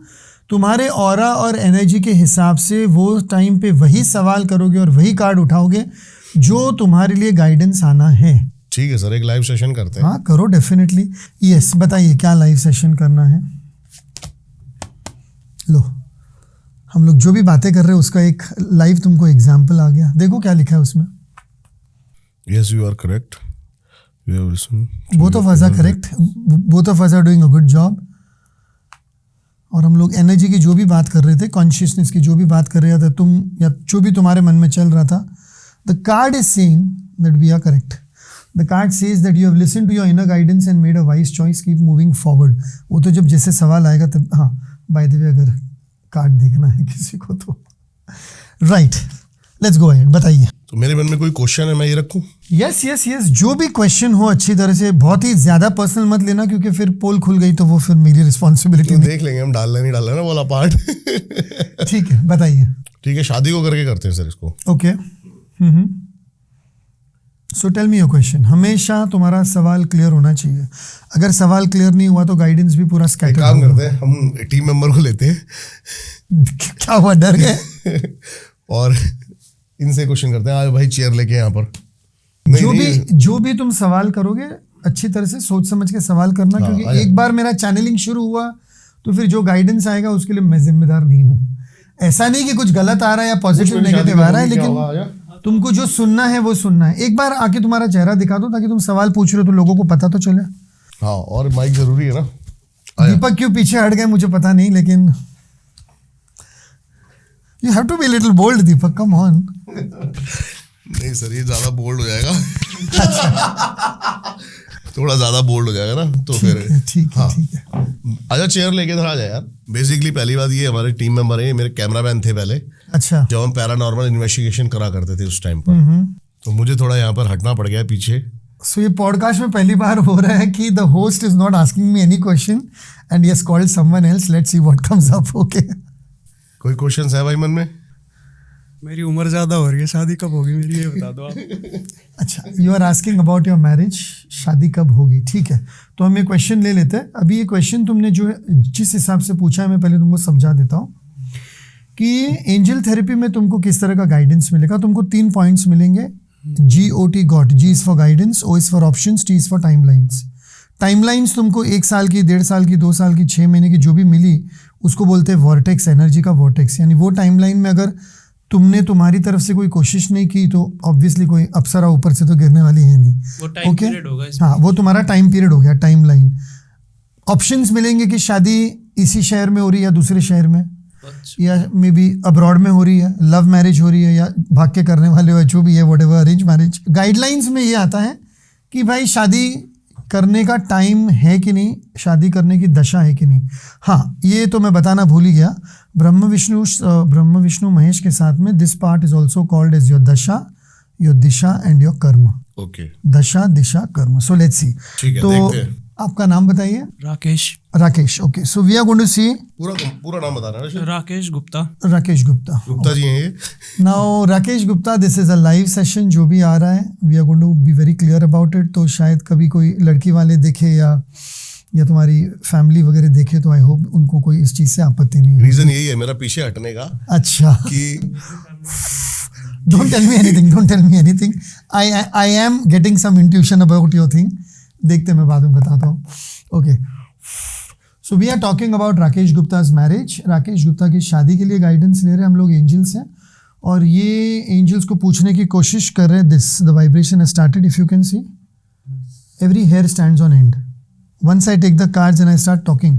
तुम्हारे ऑरा और एनर्जी के हिसाब से वो टाइम पे वही सवाल करोगे और वही कार्ड उठाओगे जो तुम्हारे लिए गाइडेंस आना है। ठीक है सर, एक लाइव सेशन करते हैं। हाँ, करो डेफिनेटली। यस, बताइए क्या लाइव सेशन करना है। लो, हम लोग जो भी बातें कर रहे हैं उसका एक लाइव तुमको एग्जाम्पल आ गया। देखो क्या लिखा है उसमें। Yes, you are correct. You have listened. Both of us are correct. Both of us are doing a good job. और हम लोग एनर्जी की जो भी बात कर रहे थे, कॉन्शियसनेस की जो भी बात कर रहे थे, तुम या जो भी तुम्हारे मन में चल रहा था, the card is saying that we are correct. The card says that you have listened to your inner guidance and made a wise choice, keep moving forward. वो तो जब जैसे सवाल आएगा तब। हाँ, बाय द वे, अगर कार्ड देखना है किसी को तो राइट, लेट्स गो अहेड। बताइए। तो मेरे मन में कोई क्वेश्चन है, मैं ये रखूं? यस यस यस, जो भी क्वेश्चन हो अच्छी तरह से, बहुत ही ज्यादा पर्सनल मत लेना क्योंकि फिर पोल खुल गई तो वो फिर मेरी रिस्पॉन्सिबिलिटी तो देख लेंगे हम, डालना नहीं डालना ना वाला पार्ट। ठीक है, बताइए। ठीक है, शादी को करके करते हैं सर इसको। Okay. So tell me your question. हमेशा तुम्हारा सवाल क्लियर होना चाहिए। अगर सवाल क्लियर नहीं हुआ तो गाइडेंस भी पूरा स्कैटर। काम करते हैं, हम टीम मेंबर को लेते हैं। क्या हुआ, डर गए? और इनसे क्वेश्चन करते हैं। आज भाई चेयर लेके यहाँ पर। जो भी तुम सवाल करोगे अच्छी तरह से सोच समझ के सवाल करना। हाँ, क्योंकि एक बार मेरा चैनलिंग शुरू हुआ तो फिर जो गाइडेंस आएगा उसके लिए मैं जिम्मेदार नहीं हूँ। ऐसा नहीं कि कुछ गलत आ रहा है या पॉजिटिव नेगेटिव आ रहा है, लेकिन तुमको जो सुनना है वो सुनना है। एक बार आके तुम्हारा चेहरा दिखा दो ताकि तुम सवाल पूछ रहे हो तो लोगों को पता तो चले। हाँ, और माइक जरूरी है ना। दीपक क्यों पीछे हट गए मुझे पता नहीं, लेकिन you have to be little bold Deepak, come on. नहीं सर, ये ज्यादा बोल्ड हो जाएगा। थोड़ा ज्यादा बोल्ड हो जाएगा ना तो फिर ठीक है। आजा चेयर लेके इधर आ जाए यार। बेसिकली पहली बात ये, हमारे टीम मेंबर है, मेरे कैमरामैन थे पहले। अच्छा। जब हम पैरानॉर्मल इन्वेस्टिगेशन करा करते थे उस टाइम पर, तो मुझे थोड़ा यहाँ पर हटना पड़ गया पीछे। सो ये पॉडकास्ट में पहली बार हो रहा है कि the host is not asking me any question and he has called someone else. Let's see what comes up. Okay, कोई क्वेश्चंस है भाई मन में? मेरी उम्र ज़्यादा हो रही है, शादी कब होगी मेरी, ये बता दो आप। अच्छा, you are asking about your marriage, शादी कब होगी। ठीक है, तो हम ये क्वेश्चन ले लेते हैं। अभी ये क्वेश्चन तुमने जो है जिस हिसाब से पूछा है, मैं पहले तुमको समझा देता हूँ कि एंजल थेरेपी में तुमको किस तरह का गाइडेंस मिलेगा। तुमको 3 पॉइंट्स मिलेंगे। GOT got, G is for guidance, O is for options, T is for timelines. Timelines तुमको 1 साल की, 1.5 साल की, 2 साल की, 6 महीने की जो भी मिली उसको बोलते हैं वॉर्टेक्स, एनर्जी का वॉर्टेक्स। यानी वो टाइमलाइन में अगर तुमने तुम्हारी तरफ से कोई कोशिश नहीं की तो ऑब्वियसली कोई अप्सरा ऊपर से तो गिरने वाली है नहीं। वो टाइम पीरियड होगा इसमें। हाँ, वो तुम्हारा टाइम पीरियड हो गया, टाइम लाइन। ऑप्शंस मिलेंगे कि शादी इसी शहर में हो रही है या दूसरे शहर में। या मे बी अब्रॉड में हो रही है, लव मैरिज हो रही है, या भाग के करने वाले हो, जो भी है, व्हाटएवर, अरेंज मैरिज। गाइडलाइंस में ये आता है कि भाई शादी करने का टाइम है कि नहीं, शादी करने की दशा है कि नहीं। हाँ, ये तो मैं बताना भूल ही गया, ब्रह्म विष्णु महेश के साथ में this part is also called as your dasha, your disha and your karma. Okay, dasha, Disha, karma. So let's see. ठीक है, तो देखते हैं। आपका नाम बताइए। Rakesh. Okay, so we are going to see. पूरा नाम बताना है। राकेश गुप्ता। राकेश गुप्ता जी हैं ये। Now Rakesh Gupta, this is a live session जो भी आ रहा है, we are going to be very clear about it. तो शायद कभी कोई लड़की वाले देखे या तुम्हारी फैमिली वगैरह देखे, तो आई होप उनको कोई इस चीज से आपत्ति नहीं। रीजन यही है मेरा पीछे हटने का। अच्छा, कि don't tell me anything. I am getting some intuition about your thing. देखते मैं बाद में बताता हूँ। Okay, so we are talking about Rakesh Gupta's marriage. Rakesh Gupta की शादी के लिए गाइडेंस ले रहे हैं हम लोग एंजल्स हैं, और ये एंजल्स को पूछने की कोशिश कर रहे हैं। This the vibration has started, if you can see every hair stands on and once I take the cards and I start talking.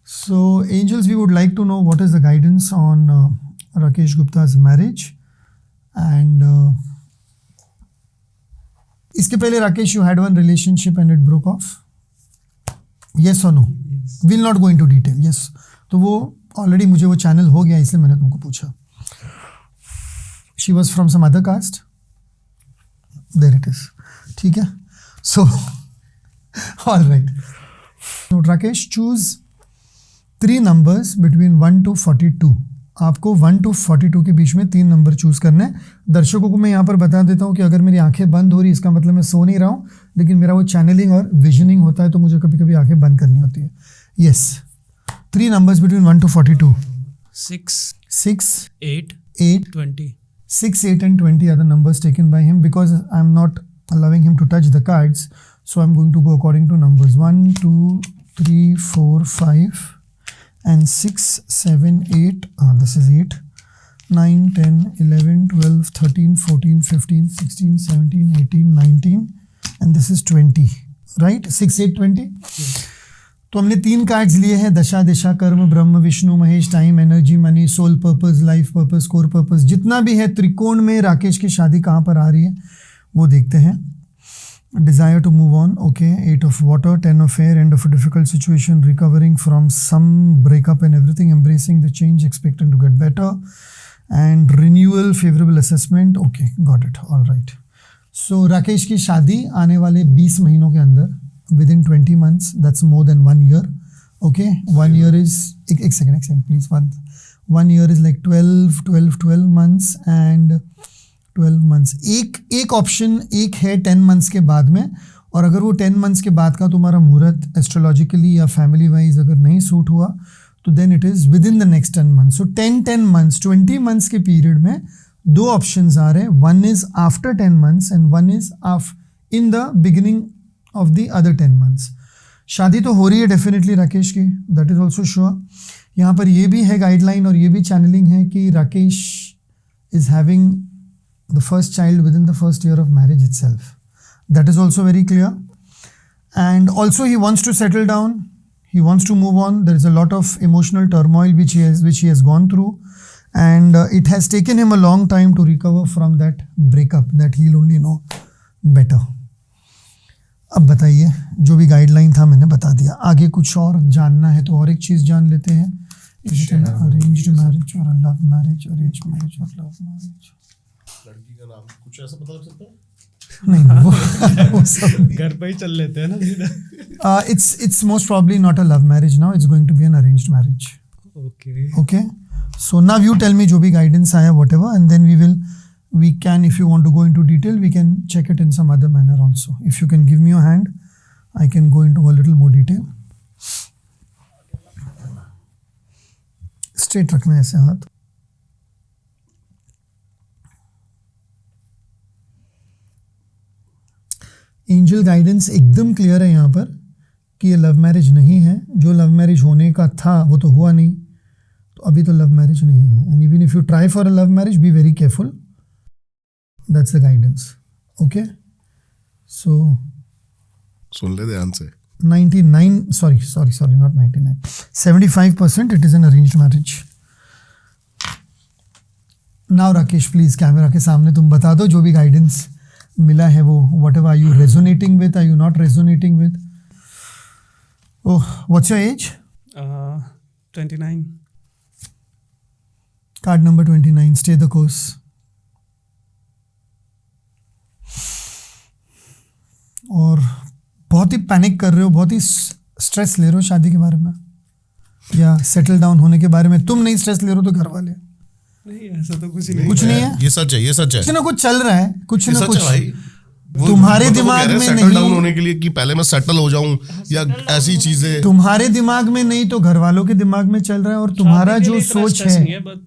So angels, we would like to know what is the guidance on Rakesh Gupta's marriage. And इसके पहले Rakesh, you had one relationship and it broke off? Yes or no? Yes. We'll not go into detail. Yes. तो वो ऑलरेडी मुझे वो चैनल हो गया, इसलिए मैंने तुमको पूछा। She was from some other caste? There it is. ठीक है, so all right. So Rakesh, choose 3 numbers between 1 to 42. आपको 1 to 42 के बीच में 3 नंबर चूज करने हैं। दर्शकों को मैं यहाँ पर बता देता हूँ कि अगर मेरी आंखें बंद हो रही, इसका मतलब मैं सो नहीं रहा हूँ, लेकिन मेरा वो चैनलिंग और विजनिंग होता है, तो मुझे कभी कभी आंखें बंद करनी होती है। Yes, 3 numbers between 1 to 42. 6, 8, 20. 6, 8 and 20 are the numbers taken by him. Because I am not allowing him to touch the cards, so I am going to go according to numbers 1, 2, 3, 4, 5 and 6, 7, 8. This is 8, 9, 10, 11, 12, 13, 14, 15, 16, 17, 18, 19 and this is 20. Right? 6, 8, 20. तो हमने 3 कार्ड्स लिए हैं, दशा, दिशा, कर्म, Brahma, Vishnu, Mahesh, time, energy, money, soul purpose, life purpose, core purpose, जितना भी है त्रिकोण में राकेश की शादी कहाँ पर आ रही है वो देखते हैं। Desire to move on, okay. 8 of water, 10 of air, end of a difficult situation, recovering from some breakup and everything, embracing the change, expecting to get better, and renewal, favorable assessment, okay, got it, all right. So Rakesh की शादी आने वाले 20 महीनों के अंदर, within 20 months, that's more than 1 year, okay. 1 year is, एक second please, 1 year is like 12 months and 12 months। एक ऑप्शन एक है 10 months के बाद में, और अगर वो 10 months के बाद का तुम्हारा मुहूर्त एस्ट्रोलॉजिकली या फैमिली वाइज अगर नहीं सूट हुआ, तो then it is with in the next 10 months। सो 10 months 20 months के पीरियड में 2 ऑप्शंस आ रहे हैं, one is after 10 months and one is in the beginning of the other 10 months। शादी तो हो रही है डेफिनेटली राकेश की, दैट इज ऑल्सो श्योर। यहाँ पर ये भी है गाइडलाइन और ये भी चैनलिंग है कि Rakesh is having the first child within the first year of marriage itself. That is also very clear. And also he wants to settle down. He wants to move on. There is a lot of emotional turmoil which he has gone through, and it has taken him a long time to recover from that breakup. That he'll only know better. अब बताइए, जो भी गाइडलाइन था मैंने बता दिया। आगे कुछ और जानना है तो और एक चीज़ जान लेते हैं। Is it an arranged marriage or a love marriage, arranged marriage or love marriage? लड़की का नाम कुछ ऐसा पता लग सकता है? नहीं, वो सब घर पे ही चल लेते हैं ना सीधा। it's most probably not a love marriage now. It's going to be an arranged marriage. Okay. So now you tell me जो भी guidance आया whatever, and then we can, if you want to go into detail, we can check it in some other manner also. If you can give me your hand, I can go into a little more detail. Straight रखना है ऐसे हाथ। एंजल गाइडेंस एकदम क्लियर है यहाँ पर कि ये लव मैरिज नहीं है। जो लव मैरिज होने का था वो तो हुआ नहीं, तो अभी तो लव मैरिज नहीं है। And even if you try for a love marriage, be very careful. That's the guidance, okay. So सुन ले ध्यान से। 99 sorry not 99, 75% it is an arranged marriage. Now Rakesh please camera के सामने तुम बता दो जो भी गाइडेंस मिला है वो, what ever are you resonating with, are you not resonating with? Oh, what's your age? 29. Card number 29, stay the course. और बहुत ही पैनिक कर रहे हो, बहुत ही स्ट्रेस ले रहे हो शादी के बारे में, या सेटल डाउन होने के बारे में. तुम नहीं स्ट्रेस ले रहे हो तो घर वाले? नहीं, ऐसा तो कुछ नहीं. कुछ नहीं है, ये सच है, ये सच है. कुछ ना कुछ चल रहा है, कुछ ये ना सच कुछ है भाई. तुम्हारे मतलब वो दिमाग कह रहे हैं में settle नहीं, down होने के लिए कि पहले मैं सेटल हो जाऊं या ऐसी चीजें. तुम्हारे दिमाग में नहीं तो घर वालों के दिमाग में चल रहा है. और तुम्हारा शादी के जो लिए इतना सोच stress है, नहीं but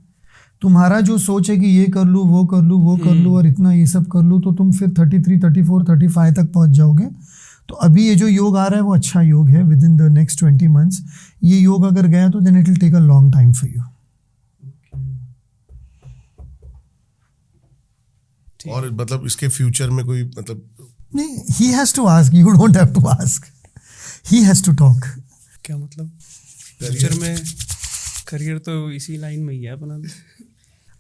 तुम्हारा जो सोच है कि ये कर लूँ, वो कर लूँ, वो कर लूँ और इतना ये सब कर लूँ, तो तुम फिर 33, 34, 35 तक पहुंच जाओगे. तो अभी ये जो योग आ रहा है वो अच्छा योग है. With in the next 20 months ये योग अगर गया तो then it will take a long time for you. और मतलब इसके फ्यूचर में कोई मतलब नहीं, he has to ask, you don't have to ask, he has to talk. क्या मतलब फ्यूचर में करियर तो इसी लाइन में ही है अपना.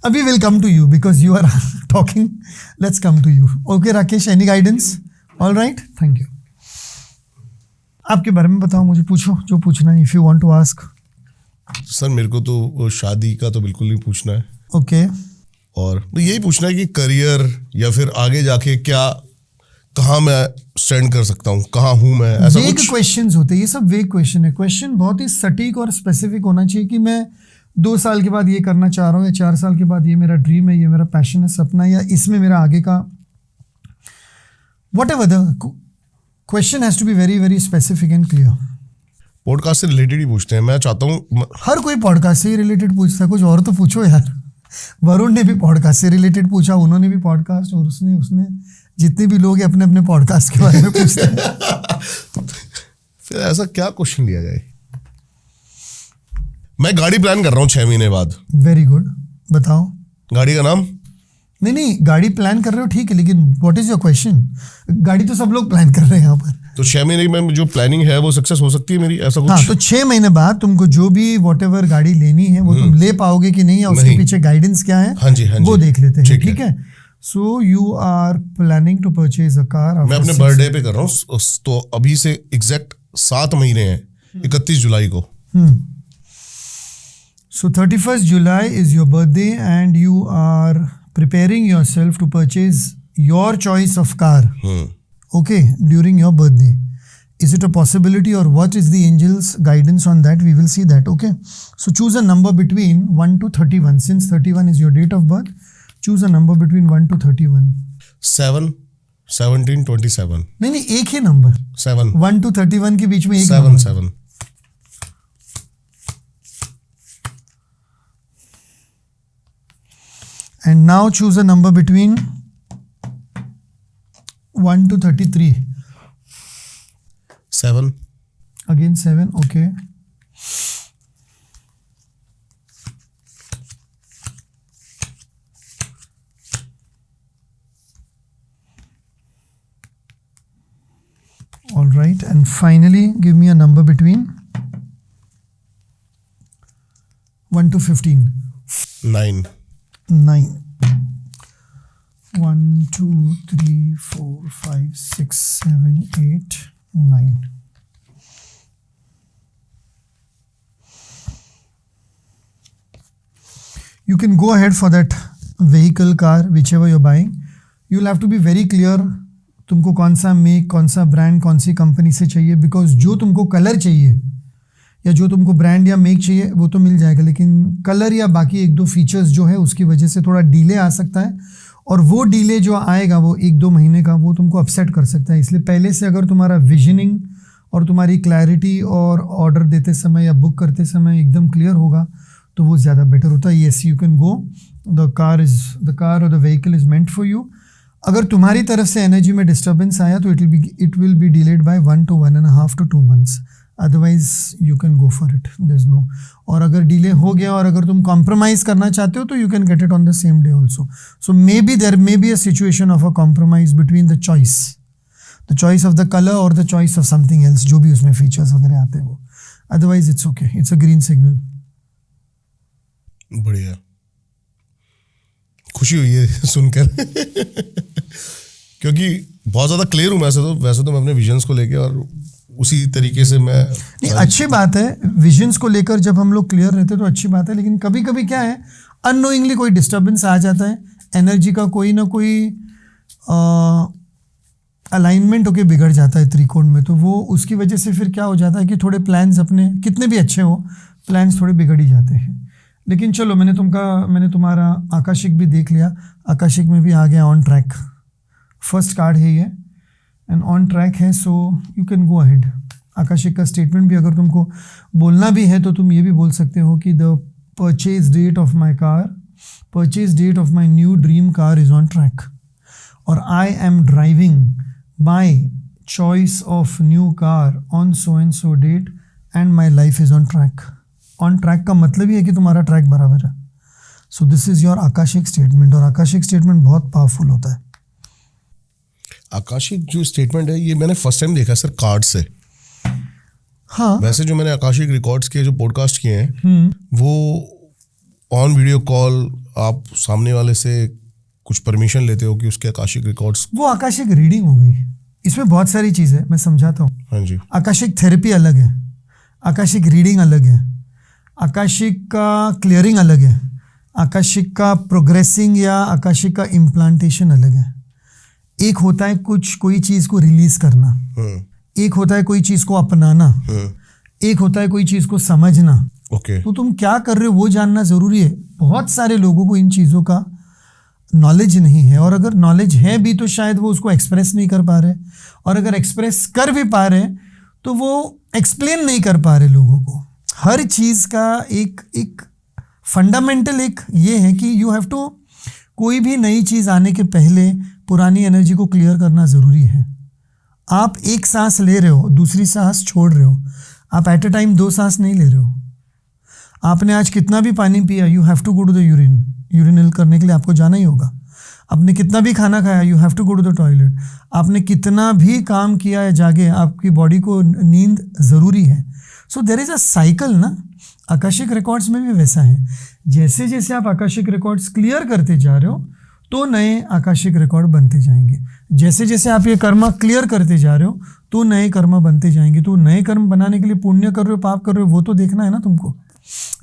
अभी will come to you because you are talking. Let's come to you. Okay Rakesh, any guidance? All right, thank you. आपके बारे में बताओ, मुझे पूछो जो पूछना है. If you want to ask. Sir मेरे को तो वो शादी का तो बिल्कुल नहीं पूछना है. Okay. और तो यही पूछना है कि करियर या फिर आगे जाके क्या, कहाँ मैं स्टैंड कर सकता हूँ, कहाँ हूँ मैं, ऐसा वेग कुछ. क्वेश्चंस होते हैं, ये सब वेग क्वेश्चन है. क्वेश्चन बहुत ही सटीक और स्पेसिफिक होना चाहिए कि मैं 2 साल के बाद ये करना चाह रहा हूँ, या 4 साल के बाद ये मेरा ड्रीम है, ये मेरा पैशन है, सपना है, या इसमें मेरा आगे का what ever the question has to be very very specific and clear. Podcast से रिलेटेड ही पूछते हैं. मैं चाहता हूँ हर कोई पॉडकास्ट से ही रिलेटेड पूछता है, कुछ और तो पूछो यार. वरुण ने भी पॉडकास्ट से रिलेटेड पूछा, उन्होंने भी पॉडकास्ट, और उसने जितने भी लोग हैं अपने अपने पॉडकास्ट के बारे में पूछते हैं. फिर ऐसा क्या क्वेश्चन लिया जाए. मैं गाड़ी प्लान कर रहा हूँ 6 महीने बाद. वेरी गुड, बताओ. गाड़ी का नाम? नहीं, गाड़ी प्लान कर रहे हो ठीक है, लेकिन व्हाट इज योर क्वेश्चन? गाड़ी तो सब लोग प्लान कर रहे हैं यहाँ पर. तो 6 महीने में जो प्लानिंग है वो सक्सेस हो सकती है मेरी, ऐसा कुछ? हाँ, तो 6 महीने बाद तुमको जो भी वॉट एवर गाड़ी लेनी है वो तुम ले पाओगे कि नहीं, या उसके पीछे गाइडेंस क्या है, हाँ जी, वो देख लेते हैं. ठीक है. So you are planning to purchase a car. मैं अपने बर्थडे पे कर रहा हूँ, तो अभी से एग्जैक्ट 7 महीने हैं, 31 जुलाई को. So 31st July is your birthday and you are preparing yourself to purchase your choice of car. Okay, during your birthday. Is it a possibility, or what is the angel's guidance on that? We will see that. Okay. So choose a number between 1 to 31. Since 31 is your date of birth, choose a number between 1 to 31. 7, 17, 27. नहीं, एक ही नंबर. 7. 1 to 31 के बीच में एक 7, number. 7. And now choose a number between 1 to 33. 7. Again 7, okay. All right, and finally give me a number between 1 to 15. 9. 9. 1, 2, 3, 4, 5, 6, 7, 8, 9. You can go ahead for that vehicle, car, whichever you're buying. You'll have to be very clear तुमको कौन सा मेक, कौन सा ब्रांड, कौन सी कंपनी से चाहिए. बिकॉज जो तुमको कलर चाहिए या जो तुमको ब्रांड या मेक चाहिए वो तो मिल जाएगा, लेकिन कलर या बाकी 1-2 फीचर्स जो है उसकी वजह से थोड़ा डिले आ सकता है, और वो डिले जो आएगा वो 1-2 महीने का, वो तुमको अपसेट कर सकता है. इसलिए पहले से अगर तुम्हारा विजनिंग और तुम्हारी क्लैरिटी और ऑर्डर देते समय या बुक करते समय एकदम क्लियर होगा तो वो ज़्यादा बेटर होता है. Yes, you can go. The car और the vehicle is meant for you. अगर तुम्हारी तरफ से एनर्जी में डिस्टर्बेंस आया तो it will be delayed by 1 to 1.5 to 2 months. Otherwise you can go for it, there is no. और अगर डिले हो गया और अगर तुम कॉम्प्रोमाइज़ करना चाहते हो तो you can get it on the same day also. So may be there may be a situation of a compromise between the choice of the colour और the choice of something else, जो भी उसमें फीचर्स वगैरह आते हैं वो. Otherwise it's okay, it's a green signal. बढ़िया. खुशी हुई है सुनकर क्योंकि बहुत ज़्यादा क्लियर हूँ वैसे तो मैं अपने विजन्स को लेके और उसी तरीके से मैं नहीं, अच्छी बात है विजन्स को लेकर जब हम लोग क्लियर रहते तो अच्छी बात है, लेकिन कभी कभी क्या है अननोइंगली कोई डिस्टर्बेंस आ जाता है, एनर्जी का कोई ना कोई अलाइनमेंट होके बिगड़ जाता है त्रिकोण में, तो वो उसकी वजह से फिर क्या हो जाता है कि थोड़े प्लान्स अपने कितने भी अच्छे हो प्लान्स थोड़े बिगड़ ही जाते हैं। लेकिन चलो मैंने तुम्हारा आकाशिक भी देख लिया, आकाशिक में भी आ गया ऑन ट्रैक, फर्स्ट कार्ड है ये एंड ऑन ट्रैक है, so you can go ahead. Akashic का स्टेटमेंट भी अगर तुमको बोलना भी है तो तुम ये भी बोल सकते हो कि the purchase date of my new dream car is on track, और I am driving my choice of new car on so and so date and my life is on track. On track का मतलब ही है कि तुम्हारा ट्रैक बराबर है। So this is your akashic statement, और आकाशिक स्टेटमेंट बहुत पावरफुल होता है। आकाशिक जो स्टेटमेंट है ये मैंने फर्स्ट टाइम देखा सर कार्ड से। हाँ, वैसे जो मैंने आकाशिक रिकॉर्ड्स के जो पॉडकास्ट किए हैं वो ऑन वीडियो कॉल आप सामने वाले से कुछ परमिशन लेते हो कि उसके आकाशिक रिकॉर्ड्स, वो आकाशिक रीडिंग हो गई। इसमें बहुत सारी चीज़ है, मैं समझाता हूँ। हाँ जी, आकाशिक थेरेपी अलग है, आकाशिक रीडिंग अलग है, आकाशिक का क्लियरिंग अलग है, आकाशिक का प्रोग्रेसिंग या आकाशिक का इम्प्लांटेशन अलग है। एक होता है कोई चीज़ को रिलीज करना, एक होता है कोई चीज़ को अपनाना, एक होता है कोई चीज़ को समझना। ओके, तो तुम क्या कर रहे हो वो जानना ज़रूरी है। बहुत सारे लोगों को इन चीज़ों का नॉलेज नहीं है, और अगर नॉलेज है भी तो शायद वो उसको एक्सप्रेस नहीं कर पा रहे, और अगर एक्सप्रेस कर भी पा रहे तो वो एक्सप्लेन नहीं कर पा रहे लोगों को। हर चीज़ का एक फंडामेंटल एक ये है कि यू हैव टू, कोई भी नई चीज़ आने के पहले पुरानी एनर्जी को क्लियर करना ज़रूरी है। आप एक सांस ले रहे हो, दूसरी सांस छोड़ रहे हो, आप एट अ टाइम 2 सांस नहीं ले रहे हो। आपने आज कितना भी पानी पिया, you have to go to the urinal करने के लिए आपको जाना ही होगा। आपने कितना भी खाना खाया, you have to go to the toilet. आपने कितना भी काम किया है जागे, आपकी बॉडी को नींद ज़रूरी है। So there is a cycle ना। आकाशिक रिकॉर्ड्स में भी वैसा है, जैसे जैसे आप आकाशिक रिकॉर्ड्स क्लियर करते जा रहे हो तो नए आकाशिक रिकॉर्ड बनते जाएंगे। जैसे जैसे आप ये कर्म क्लियर करते जा रहे हो तो नए कर्म बनते जाएंगे। तो नए कर्म बनाने के लिए पुण्य कर रहे हो, पाप कर रहे हो, वो तो देखना है ना तुमको।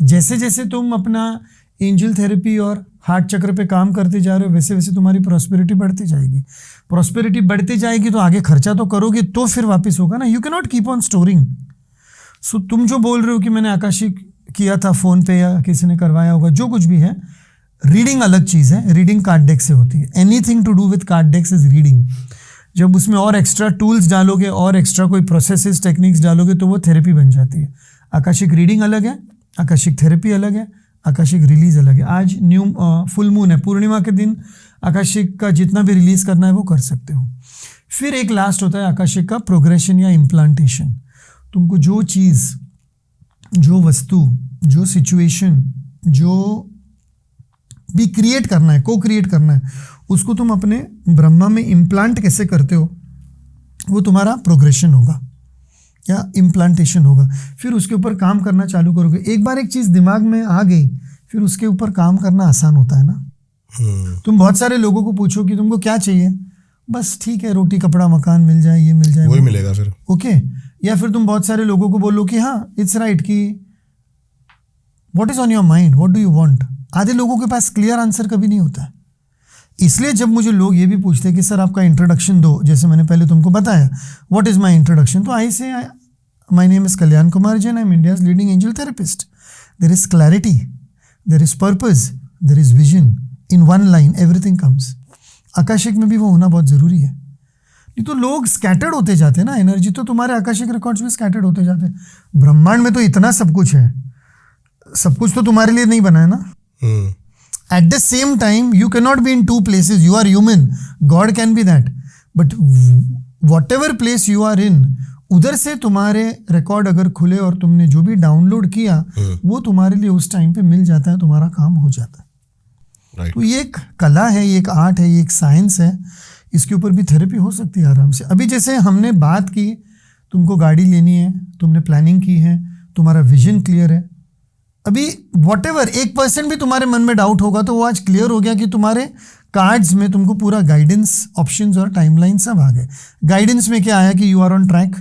जैसे जैसे तुम अपना एंजल थेरेपी और हार्ट चक्र पे काम करते जा रहे हो वैसे वैसे तुम्हारी प्रॉस्पेरिटी बढ़ती जाएगी। प्रॉस्पेरिटी बढ़ती जाएगी तो आगे खर्चा तो करोगे तो फिर वापस होगा ना। You can not keep on storing. So तुम जो बोल रहे हो कि मैंने आकाशिक किया था फ़ोन पे या किसी ने करवाया होगा, जो कुछ भी है, रीडिंग अलग चीज़ है। रीडिंग कार्ड डेक से होती है। Anything to do with card decks is reading. जब उसमें और एक्स्ट्रा टूल्स डालोगे और एक्स्ट्रा कोई प्रोसेसेस टेक्निक्स डालोगे तो वो थेरेपी बन जाती है। आकाशिक रीडिंग अलग है, आकाशिक थेरेपी अलग है, आकाशिक रिलीज अलग है। आज फुल मून है, पूर्णिमा के दिन आकाशिक का जितना भी रिलीज करना है वो कर सकते हो। फिर एक लास्ट होता है आकाशिक का प्रोग्रेशन या इम्प्लांटेशन। तुमको जो चीज़, जो वस्तु, जो सिचुएशन, जो भी क्रिएट करना है, को क्रिएट करना है, उसको तुम अपने ब्रह्मा में इम्प्लांट कैसे करते हो, वो तुम्हारा प्रोग्रेशन होगा या इम्प्लांटेशन होगा। फिर उसके ऊपर काम करना चालू करोगे। एक बार एक चीज़ दिमाग में आ गई फिर उसके ऊपर काम करना आसान होता है ना। तुम बहुत सारे लोगों को पूछो कि तुमको क्या चाहिए, बस ठीक है रोटी कपड़ा मकान मिल जाए, ये मिल जाए, वही मिलेगा फिर, ओके। या फिर तुम बहुत सारे लोगों को बोलो कि हाँ इट्स राइट कि what is on your mind, what do you want. आधे लोगों के पास क्लियर आंसर कभी नहीं होता है। इसलिए जब मुझे लोग ये भी पूछते हैं कि सर आपका इंट्रोडक्शन दो, जैसे मैंने पहले तुमको बताया व्हाट इज माय इंट्रोडक्शन, तो I say my name is Kalyan Kumar Jain, I am India's leading angel therapist. There is clarity, there is purpose, there is vision, in one line everything comes. Akashic में भी वो होना बहुत ज़रूरी है, नहीं तो लोग स्कैटर्ड होते जाते हैं ना। एनर्जी तो तुम्हारे आकाशिक रिकॉर्ड्स में स्कैटर्ड होते जाते हैं। ब्रह्मांड में तो इतना सब कुछ है, सब कुछ तो तुम्हारे लिए नहीं बना है ना। At the same time, you cannot be in two places. You are human. God can be that. But whatever place you are in, उधर से तुम्हारे रिकॉर्ड अगर खुले और तुमने जो भी डाउनलोड किया वो तुम्हारे लिए उस टाइम पे मिल जाता है, तुम्हारा काम हो जाता है। right. तो ये एक कला है, ये एक आर्ट है, ये एक साइंस है। इसके ऊपर भी थेरेपी हो सकती है आराम से। अभी जैसे हमने बात की, तुमको गाड़ी लेनी है, तुमने प्लानिंग की है, तुम्हारा विजन क्लियर है, अभी whatever 1% भी तुम्हारे मन में डाउट होगा तो वो आज क्लियर हो गया कि तुम्हारे कार्ड्स में तुमको पूरा गाइडेंस, ऑप्शंस और टाइमलाइन सब आ गए। गाइडेंस में क्या आया कि यू आर ऑन ट्रैक,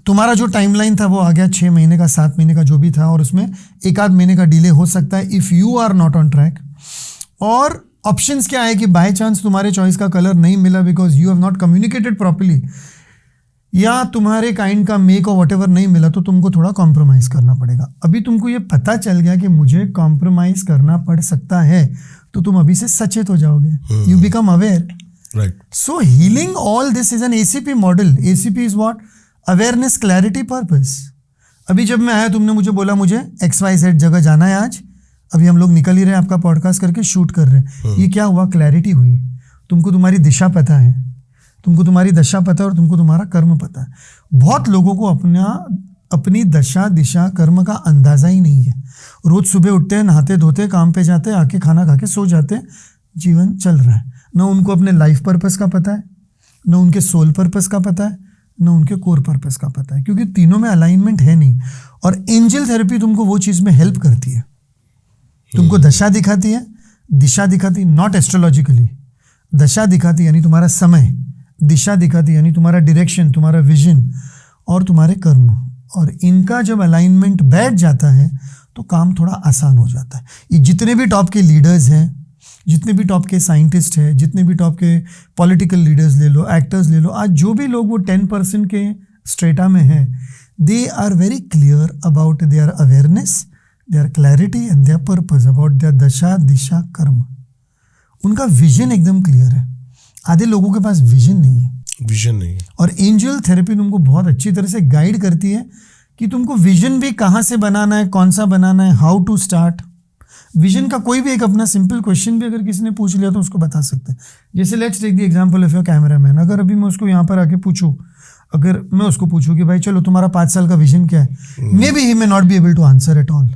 तुम्हारा जो टाइमलाइन था वो आ गया 6 महीने का, 7 महीने का जो भी था, और उसमें 1 आध महीने का डिले हो सकता है if you are not on track. और ऑप्शंस क्या है कि बाय चांस तुम्हारे चॉइस का कलर नहीं मिला because you have not communicated properly, या तुम्हारे काइंड का मेक और व्हाटएवर नहीं मिला तो तुमको थोड़ा कॉम्प्रोमाइज़ करना पड़ेगा। अभी तुमको ये पता चल गया कि मुझे कॉम्प्रोमाइज़ करना पड़ सकता है तो तुम अभी से सचेत हो जाओगे, you become aware, right. So healing all this is an ACP model. ACP is what? Awareness, clarity, purpose. अभी जब मैं आया तुमने मुझे बोला मुझे XYZ जगह जाना है आज, अभी हम लोग निकल ही रहे हैं आपका पॉडकास्ट करके शूट कर रहे हैं, ये क्या हुआ? क्लैरिटी हुई। तुमको तुम्हारी दिशा पता है, तुमको तुम्हारी दशा पता है और तुमको तुम्हारा कर्म पता है। बहुत लोगों को अपनी दशा, दिशा, कर्म का अंदाजा ही नहीं है। रोज सुबह उठते हैं, नहाते धोते, काम पे जाते, आके खाना खा के सो जाते, जीवन चल रहा है। न उनको अपने लाइफ पर्पस का पता है, न उनके सोल पर्पस का पता है, न उनके कोर पर्पस का पता है, क्योंकि तीनों में अलाइनमेंट है नहीं। और एंजल थेरेपी तुमको वो चीज़ में हेल्प करती है, तुमको दशा दिखाती है, दिशा दिखाती है, नॉट एस्ट्रोलॉजिकली, दशा दिखाती यानी तुम्हारा समय, दिशा दिखाती यानी तुम्हारा डायरेक्शन, तुम्हारा विजन और तुम्हारे कर्म। और इनका जब अलाइनमेंट बैठ जाता है तो काम थोड़ा आसान हो जाता है। ये जितने भी टॉप के लीडर्स हैं, जितने भी टॉप के साइंटिस्ट हैं, जितने भी टॉप के पॉलिटिकल लीडर्स ले लो, एक्टर्स ले लो, आज जो भी लोग वो 10% के स्ट्रेटा में हैं, they are very clear about their awareness, their clarity and their purpose, about their दशा, दिशा, कर्म। उनका विजन एकदम क्लियर है। आधे लोगों के पास विजन नहीं है, विजन नहीं है। और एंजल थेरेपी तुमको बहुत अच्छी तरह से गाइड करती है कि तुमको विजन भी कहाँ से बनाना है, कौन सा बनाना है, हाउ टू स्टार्ट। विजन का कोई भी एक अपना सिंपल क्वेश्चन भी अगर किसी ने पूछ लिया तो उसको बता सकते हैं। जैसे let's take the example of your cameraman. अगर अभी मैं उसको यहाँ पर आके पूछूं, अगर मैं उसको पूछूं कि भाई चलो तुम्हारा 5 साल का विजन क्या है, may be he may not be able to answer at all.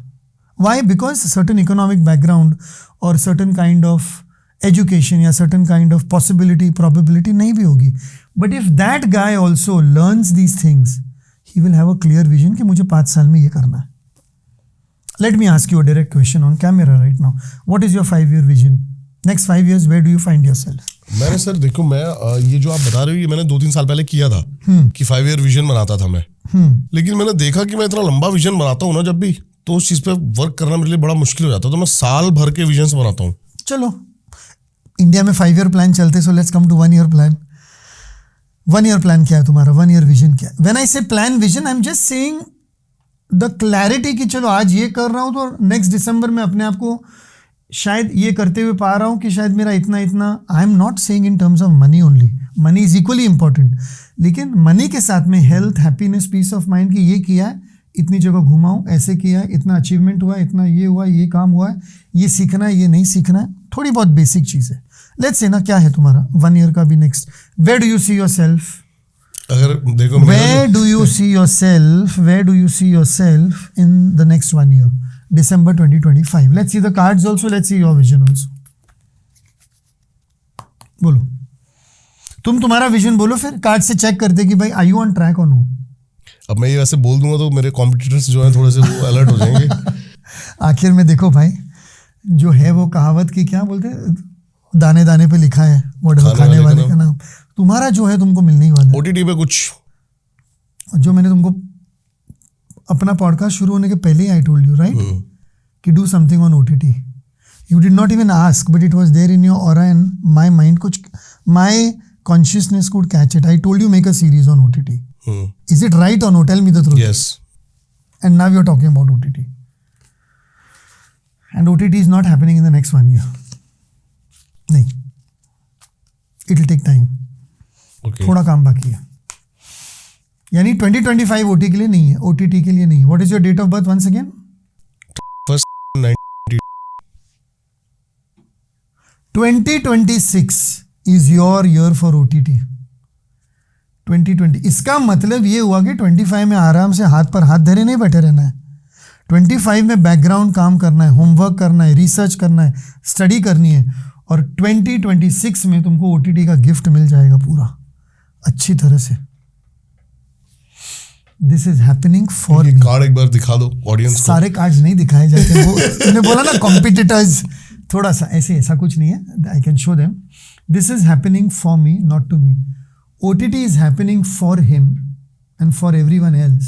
Why? Because certain economic background और सर्टन काइंड ऑफ एजुकेशन या certain kind of possibility, probability नहीं भी होगी। But if that guy also learns these things, he will have a clear vision कि मुझे 5 साल में ये करना है। Let me ask you a direct question on camera right now. What is your 5-year vision? Next 5 years, where do you find yourself? मैंने सर देखो, मैं ये जो आप बता रहे हो ये मैंने 2-3 साल पहले किया था कि 5 ईयर विजन बनाता था मैं। लेकिन मैंने देखा कि मैं इतना लंबा विजन बनाता हूँ ना जब भी, तो उस चीज़ पे वर्क करना मेरे लिए बड़ा मुश्किल हो जाता है। तो मैं साल भर के विजन बनाता हूँ। चलो, इंडिया में 5-year प्लान चलते, so let's come to 1-year plan. 1-year plan क्या है तुम्हारा? 1-year विजन क्या है? व्हेन आई से plan vision, I am just saying the clarity कि चलो आज ये कर रहा हूँ तो नेक्स्ट दिसंबर में अपने आप को शायद ये करते हुए पा रहा हूँ कि शायद मेरा इतना इतना। I am not saying in terms of money only, money is equally important, लेकिन मनी के साथ में health, happiness, peace of mind की ये किया है, इतनी जगह घुमा हूँ, ऐसे किया है, इतना अचीवमेंट हुआ, इतना ये हुआ, ये काम हुआ है, ये सीखना है, ये नहीं सीखना है, थोड़ी बहुत बेसिक चीज़ है। लेट्स से ना क्या है तुम्हारा 1 ईयर का भी next, where do you see your self? अगर देखो, Where do you see yourself? Where do you see yourself in the next 1 year? December 2025. Let's see the cards also. Let's see your vision also. बोलो, तुम तुम्हारा विजन बोलो, फिर कार्ड से चेक करते कि भाई are you on track or no? अब मैं ये वैसे बोल दूंगा तो मेरे कॉम्पिटिटर्स जो हैं थोड़े से वो अलर्ट हो जाएंगे। आखिर में देखो भाई, जो है वो कहावत की क्या बोलते हैं, दाने दाने पे लिखा है वो खाने वाले का नाम। तुम्हारा जो है तुमको मिलने ही वाला है। OTT पे कुछ जो मैंने तुमको अपना पॉडकास्ट शुरू होने के पहले ही आई टोल्ड यू राइट कि do something on OTT। You did not even ask but it was there in your aura and my mind, कुछ my consciousness could catch it. I told you make a series on OTT. Is it right or no? Tell me the truth. Yes. And now you're talking about OTT. And OTT is not happening in the next 1 year. नहीं, it will take time. Okay. थोड़ा काम बाकी है। यानी 2025 OTT के लिए नहीं है, OTT के लिए नहीं है। What is your date of birth once again? First 90. 2026 is your year for OTT. 2020 इसका मतलब ये हुआ कि 25 में आराम से हाथ पर हाथ धरे नहीं बैठे रहना है। 25 में बैकग्राउंड काम करना है, होमवर्क करना है, रिसर्च करना है, स्टडी करनी है, और 2026 में तुमको OTT का गिफ्ट मिल जाएगा पूरा अच्छी तरह से। दिस इज हैपनिंग फॉर ये मी। कार्ड एक बार दिखा दो ऑडियंस को। सारे कार्ड्स नहीं दिखाए जाते, वो तुमने बोला ना कॉम्पिटिटर्स, थोड़ा सा ऐसा कुछ नहीं है। I can show them. This is happening for me not to me. OTT is happening for him and for everyone else,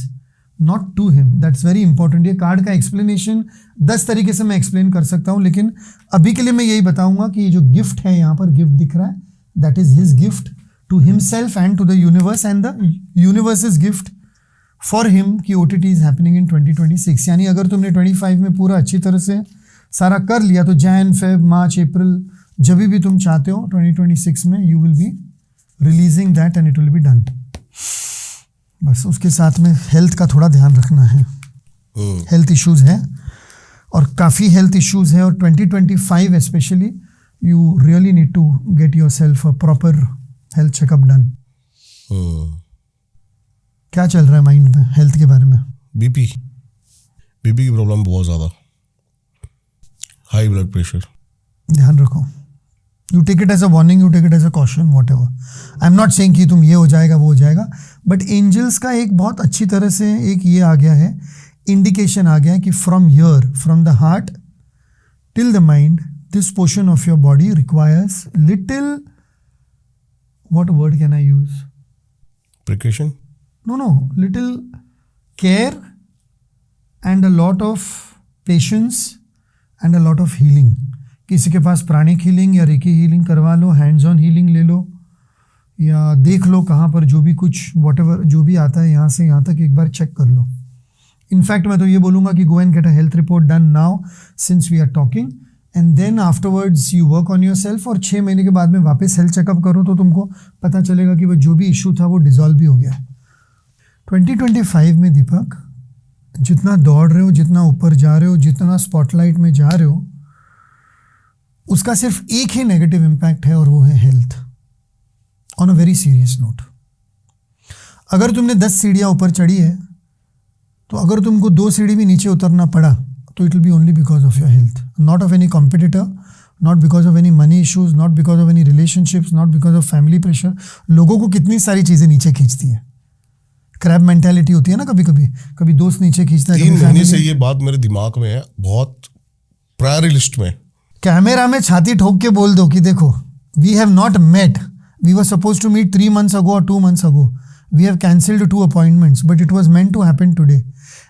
not to him. That's very important. ये कार्ड का एक्सप्लेनेशन 10 तरीके से मैं एक्सप्लेन कर सकता हूँ, लेकिन अभी के लिए मैं यही बताऊंगा कि ये जो गिफ्ट है, यहाँ पर गिफ्ट दिख रहा है, that is his gift to himself and to the universe, and the universe is gift for him कि OTT इज हैपनिंग इन 2026। यानी अगर तुमने 25 में पूरा अच्छी तरह से सारा कर लिया तो जैन, फेब, मार्च, अप्रैल, जब भी तुम चाहते हो 2026 में you will be releasing that and it will be done. बस उसके साथ में हेल्थ का थोड़ा ध्यान रखना है। हेल्थ इश्यूज है और काफ़ी हेल्थ इश्यूज है, और 2025 specially you really need to get your self a proper health checkup done. क्या चल रहा है माइंड में हेल्थ के बारे में? बीपी की प्रॉब्लम बहुत ज़्यादा, हाई ब्लड प्रेशर। ध्यान रखो। You take it as a warning, you take it as a caution, what ever. I am not saying कि तुम ये हो जाएगा वो हो जाएगा, बट एंजल्स का एक बहुत अच्छी तरह से एक ये आ गया है, इंडिकेशन आ गया है कि from here, from the heart till the mind, this portion of your body requires little, what word can I use? Precaution? No, little care and a lot of patience and a lot of healing. किसी के पास प्राणिक हीलिंग या रेकी हीलिंग करवा लो, हैंड्स ऑन हीलिंग ले लो, या देख लो कहाँ पर जो भी कुछ वॉटेवर जो भी आता है यहाँ से यहाँ तक एक बार चेक कर लो। इनफैक्ट मैं तो ये बोलूँगा कि go and get a health report done now since we are talking, and then afterwards you work on your self, और 6 महीने के बाद में वापस हेल्थ चेकअप करो तो तुमको पता चलेगा कि वो जो भी इशू था वो डिजॉल्व भी हो गया है। 2025 में दीपक, जितना दौड़ रहे हो, जितना ऊपर जा रहे हो, जितना स्पॉटलाइट में जा रहे हो, उसका सिर्फ एक ही नेगेटिव इम्पैक्ट है और वो है health, on a very serious note. अगर तुमने 10 सीढ़ियाँ ऊपर चढ़ी है तो अगर तुमको 2 सीढ़ी भी नीचे उतरना पड़ा तो it will B only because of your health, not of any competitor, not because of any money issues, not because of any relationships, not because of family pressure. लोगों को कितनी सारी चीज़ें नीचे खींचती है, क्रैब मेंटालिटी होती है ना, कभी दोस्त नीचे खींचता है। 3 महीने से ये बात मेरे दिमाग में है, बहुत प्रायोरिटी लिस्ट में। कैमरा में छाती ठोक के बोल दो कि देखो, we have not met, we were suppose to meet 3 months ago or 2 months ago, we have cancelled 2 appointments, but it was meant to happen today.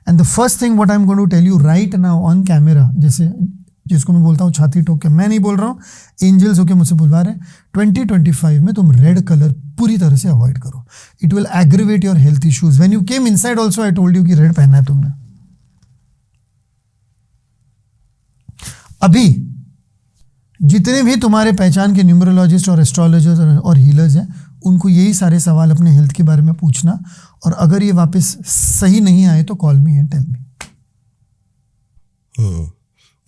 And the first thing what I'm going to tell you right now on camera, जैसे जिसको मैं बोलता हूँ छाती ठोक के, मैं नहीं बोल रहा हूँ, एंजल्स होके मुझसे बुलवा रहे हैं, 2025 में तुम रेड कलर पूरी तरह से अवॉइड करो। It will aggravate your health issues. When you came inside also I told you कि रेड पहनना है तुमने। अभी जितने भी तुम्हारे पहचान के न्यूमरोलॉजिस्ट और एस्ट्रोलॉजर्स और हीलर्स हैं, उनको यही सारे सवाल अपने हेल्थ के बारे में पूछना, और अगर ये वापस सही नहीं आए तो call me and tell me.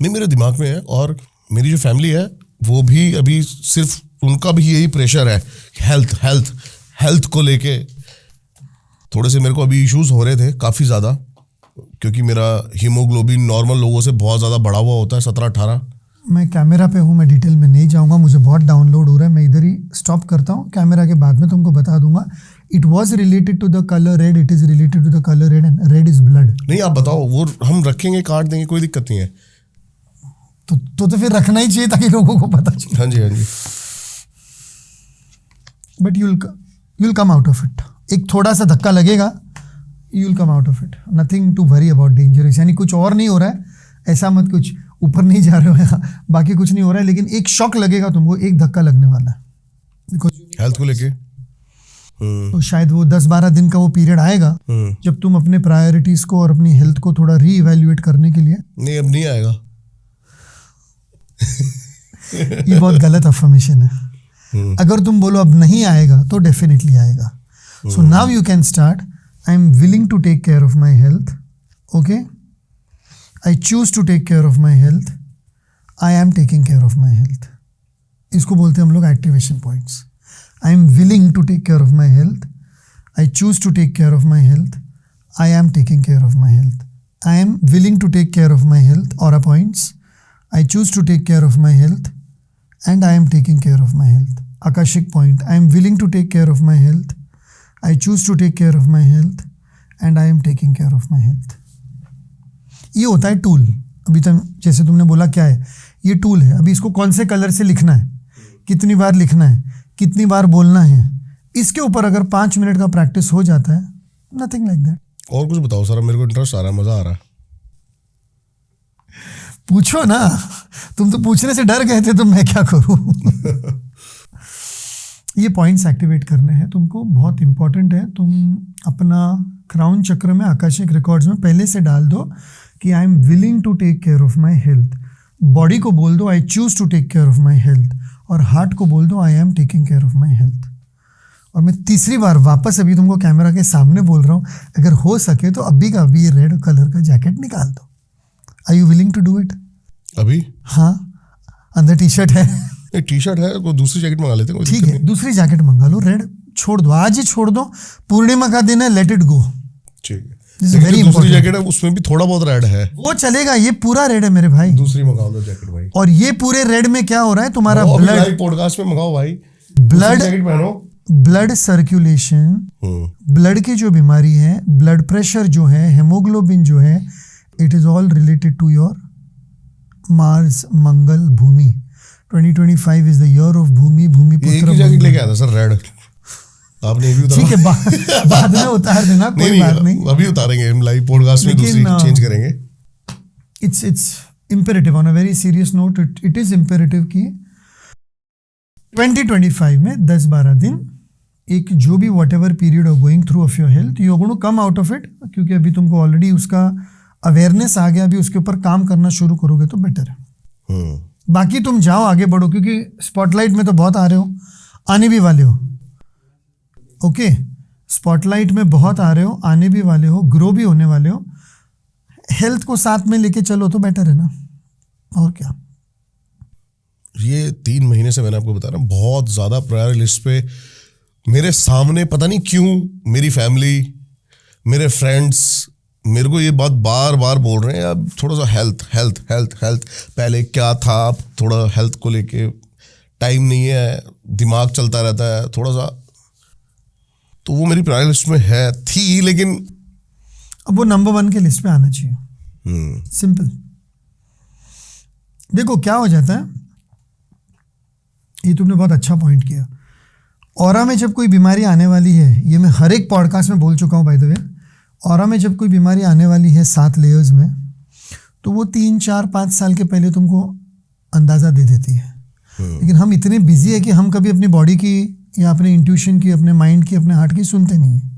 नहीं, मेरे दिमाग में है, और मेरी जो फैमिली है वो भी अभी सिर्फ उनका भी यही प्रेशर है, हेल्थ को लेके। थोड़े से मेरे को अभी इश्यूज हो रहे थे काफ़ी ज़्यादा, क्योंकि मेरा हीमोग्लोबिन नॉर्मल लोगों से बहुत ज़्यादा बढ़ा हुआ होता है, 17-18। मैं कैमरा पे हूँ, मैं डिटेल में नहीं जाऊँगा, मुझे बहुत डाउनलोड हो रहा है, मैं इधर ही स्टॉप करता हूँ। कैमरा के बाद में तुमको बता दूंगा। It was related to the colour red, it is related to the colour red, and red is blood. नहीं, आप बताओ, वो हम रखेंगे, काट देंगे, कोई दिक्कत नहीं है। तो फिर रखना ही चाहिए ताकि लोगों को पता चले। हाँ जी। But you'll come out of it. एक थोड़ा सा धक्का लगेगा, you'll come out of it. Nothing to worry about dangerous. यानी कुछ और नहीं हो रहा है, ऐसा मत, कुछ ऊपर नहीं जा रहे हो, बाकी कुछ नहीं हो रहा है, लेकिन एक शॉक लगेगा तुमको, एक धक्का लगने वाला है हेल्थ को लेके। तो शायद वो 10-12 दिन का वो पीरियड आएगा जब तुम अपने प्रायोरिटीज को और अपनी हेल्थ को थोड़ा रीइवैल्यूएट करने के लिए। नहीं, अब नहीं आएगा। ये बहुत गलत अफर्मेशन है। अगर तुम बोलो अब नहीं आएगा तो डेफिनेटली आएगा। So now you can start. I am willing to take care of my health. Okay, I choose to take care of my health. I am taking care of my health. इसको बोलते हैं हम लोग activation points. I am willing to take care of my health. I choose to take care of my health. I am taking care of my health. I am willing to take care of my health. Aura points. I choose to take care of my health and I am taking care of my health. Akashic point. I am willing to take care of my health. I choose to take care of my health and I taking care of my health. ये होता है टूल। अभी तक जैसे तुमने बोला क्या है, ये टूल है। अभी इसको कौन से कलर से लिखना है, कितनी बार लिखना है, कितनी बार बोलना है, इसके ऊपर अगर 5 मिनट का प्रैक्टिस हो जाता है, नथिंग लाइक दैट। और कुछ बताओ सर, मेरे को इंटरेस्ट आ रहा है, मजा आ रहा है। पूछो ना, तुम तो पूछने से डर गए थे, तो मैं क्या करूं। ये पॉइंट्स एक्टिवेट करने हैं तुमको, बहुत इंपॉर्टेंट है। तुम अपना क्राउन चक्र में, आकाशिक रिकॉर्ड्स में पहले से डाल दो कि I am willing to take care of my health. Body को बोल दो I choose to take care of my health, और हार्ट को बोल दो I am taking care of my health. और मैं तीसरी बार वापस अभी तुमको कैमरा के सामने बोल रहा हूँ, अगर हो सके तो अभी का अभी रेड कलर का जैकेट निकाल दो। Are you willing to do it? अभी? हाँ, अंदर टी शर्ट है। एक टी शर्ट है, कोई दूसरी जैकेट मंगा लेते हैं। ठीक है, दूसरी जैकेट मंगा लो, रेड छोड़ दो, आज ही छोड़ दो। पूर्णिमा का दिन है, लेट इट गो। ठीक है, This is लेकिन very जो दूसरी important. जैकेट है उसमें भी थोड़ा बहुत रेड है। वो चलेगा, ये पूरा रेड है मेरे भाई। दूसरी मंगा दो जैकेट भाई। और ये पूरे रेड में क्या हो रहा है, तुम्हारा ब्लड, लाइव पॉडकास्ट में मंगाओ भाई, ब्लड, जैकेट पहनो। ब्लड सर्कुलेशन, ब्लड की जो बीमारी है, ब्लड प्रेशर जो है, हेमोग्लोबिन जो है, it is all related to your Mars, Mangal, Bhumi. 2025 is the year of Bhumi, भूमि एक ही पुत्र। जैकेट लेके आया था सर, रेड। आपने ये भी उतारा? ठीक है, बाद में उतार देना, कोई बात नहीं। अभी उतारेंगे हम लाइव पॉडकास्ट में, लेकिन, दूसरी चेंज करेंगे। it's imperative on a very serious note, it is imperative कि 2025 में 10-12 दिन एक जो भी whatever period of going through of your health, you are going to come out of it, क्योंकि अभी तुमको ऑलरेडी उसका अवेयरनेस आ गया, अभी उसके ऊपर काम करना शुरू करोगे तो बेटर है। बाकी तुम जाओ, आगे बढ़ो, क्योंकि स्पॉटलाइट में तो बहुत आ रहे हो, आने भी वाले हो। ओके, स्पॉटलाइट में बहुत आ रहे हो, आने भी वाले हो, ग्रो भी होने वाले हो। हेल्थ को साथ में लेके चलो तो बेटर है ना, और क्या। ये 3 महीने से मैंने आपको बता रहा हूँ, बहुत ज़्यादा प्रायोरिटी लिस्ट पे मेरे सामने, पता नहीं क्यों मेरी फैमिली, मेरे फ्रेंड्स मेरे को ये बात बार बार बोल रहे हैं, अब थोड़ा सा हेल्थ हेल्थ हेल्थ हेल्थ। पहले क्या था, अब थोड़ा हेल्थ को लेके टाइम नहीं है, दिमाग चलता रहता है थोड़ा सा। तो वो मेरी प्रायोरिटी लिस्ट में है, थी, लेकिन अब वो नंबर 1 के लिस्ट पे आना चाहिए। सिंपल। देखो क्या हो जाता है, ये तुमने बहुत अच्छा पॉइंट किया। ऑरा में जब कोई बीमारी आने वाली है, ये मैं हर एक पॉडकास्ट में बोल चुका हूँ बाय द वे, ऑरा में जब कोई बीमारी आने वाली है 7 लेयर्स में, तो वो 3, 4, 5 साल के पहले तुमको अंदाज़ा दे देती है। लेकिन हम इतने बिजी है कि हम कभी अपनी बॉडी की या अपने इंट्यूशन की, अपने माइंड की, अपने हार्ट की सुनते नहीं है।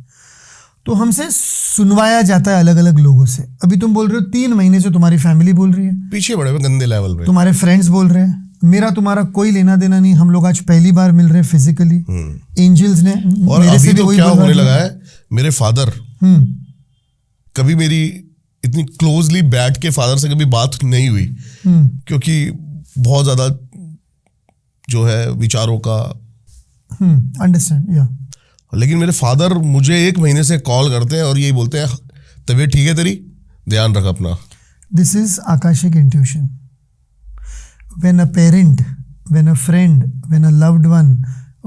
तो हमसे सुनवाया जाता है अलग अलग लोगों से। अभी तुम बोल रहे हो 3 महीने से तुम्हारी फैमिली बोल रही है, पीछे बड़े हुए गंदे लेवल पे, तुम्हारे फ्रेंड्स बोल रहे हैं, मेरा तुम्हारा कोई लेना देना नहीं, हम लोग आज पहली बार मिल रहे हैं फिजिकली। एंजल्स ने और मेरे अभी से भी तो वही क्या बोल होने रहा लगा है, मेरे फादर कभी मेरी इतनी क्लोजली बैठ के फादर से कभी बात नहीं हुई, क्योंकि बहुत ज्यादा जो है विचारों का अंडरस्टैंड, या। लेकिन मेरे फादर मुझे 1 महीने से कॉल करते हैं और यही बोलते हैं, तबीयत ठीक है तेरी, ध्यान रख अपना। This is Akashic intuition. When a parent, when a friend, when a loved one,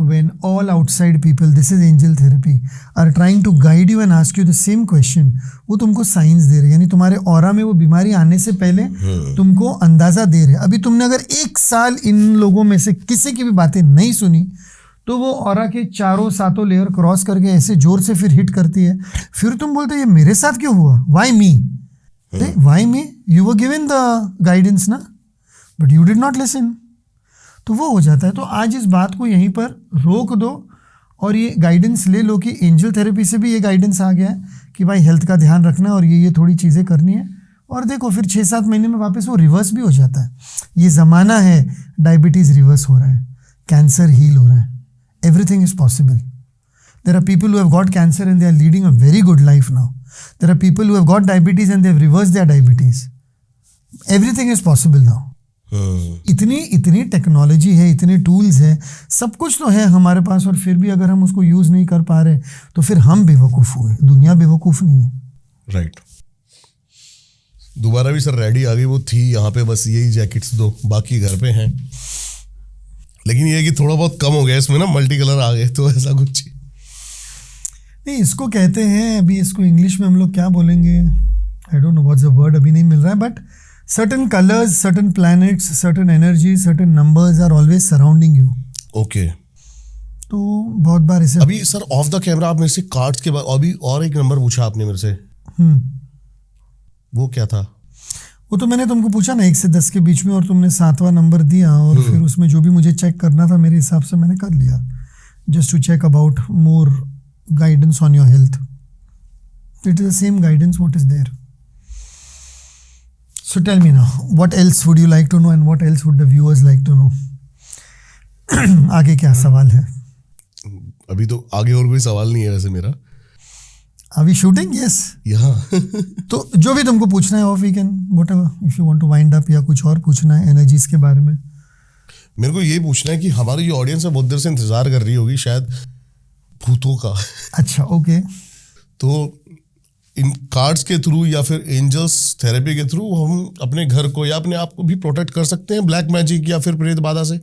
when all outside people, this is angel therapy, are trying to guide you and ask you the same question, वो तुमको साइंस दे रहे हैं, यानी तुम्हारे ऑरा में वो बीमारी आने से पहले तुमको अंदाज़ा दे रहे हैं। अभी तुमने अगर 1 साल इन लोगों में से किसी की भी बातें नहीं सुनी, तो वो ऑरा के 4 लेयर क्रॉस करके ऐसे जोर से फिर हिट करती है। फिर तुम बोलते हो ये मेरे साथ क्यों हुआ, why me, why me, you were given the guidance ना, but you did not listen. तो वो हो जाता है। तो आज इस बात को यहीं पर रोक दो और ये गाइडेंस ले लो कि एंजल थेरेपी से भी ये गाइडेंस आ गया है कि भाई हेल्थ का ध्यान रखना है और ये थोड़ी चीज़ें करनी है। और देखो फिर 6-7 महीने में वापस वो रिवर्स भी हो जाता है। ये ज़माना है, डायबिटीज़ रिवर्स हो रहा है, कैंसर हील हो रहा है, everything is possible. There are people who have got cancer and they are leading a very good life now. There are people who have got diabetes and they have reverse their diabetes. Everything is possible now. इतनी टेक्नोलॉजी है, इतने टूल्स हैं, सब कुछ तो है हमारे पास, और फिर भी अगर हम उसको यूज़ नहीं कर पा रहे तो फिर हम बेवकूफ़ हुए, दुनिया बेवकूफ़ नहीं है। राइट। दोबारा भी सर रेडी आ गई, वो थी यहाँ पे, बस यही जैकेट्स दो, बाकी घर पे हैं। लेकिन ये कि थोड़ा बहुत कम हो गया इसमें ना, मल्टी कलर आ गए, तो ऐसा कुछ। नहीं, इसको कहते हैं, अभी इसको इंग्लिश में हम लोग क्या बोलेंगे, I don't know what's the word, अभी नहीं मिल रहा है, but certain colours, certain planets, certain energy, certain numbers are always surrounding you. Okay. तो बहुत बार इसे अभी सर ऑफ द कैमरा आप मेरे से कार्ड्स के बाद अभी और एक नंबर पूछा आपने मेरे से, वो क्या था? वो तो मैंने तुमको पूछा ना 1 से 10 के बीच में, और तुमने 7वां नंबर दिया, और फिर उसमें जो भी मुझे चेक करना था मेरे हिसाब से मैंने कर लिया, just to check about more guidance on your health. It is the same guidance what is there. So tell me now, what else would you like to know and what else would the viewers like to know? आगे क्या सवाल है? अभी तो आगे और कोई सवाल नहीं है वैसे मेरा। अभी शूटिंग? यस। यहाँ तो जो भी तुमको पूछना है of weekend, whatever, if you want to wind up, या कुछ और पूछना है एनर्जीज के बारे में। मेरे को ये पूछना है कि हमारी जो ऑडियंस है बहुत देर से इंतजार कर रही होगी शायद भूतों का। अच्छा, ओके। तो इन कार्ड्स के थ्रू या फिर एंजल्स थेरेपी के थ्रू हम अपने घर को या अपने आप को भी प्रोटेक्ट कर सकते हैं ब्लैक मैजिक या फिर प्रेत बाधा से?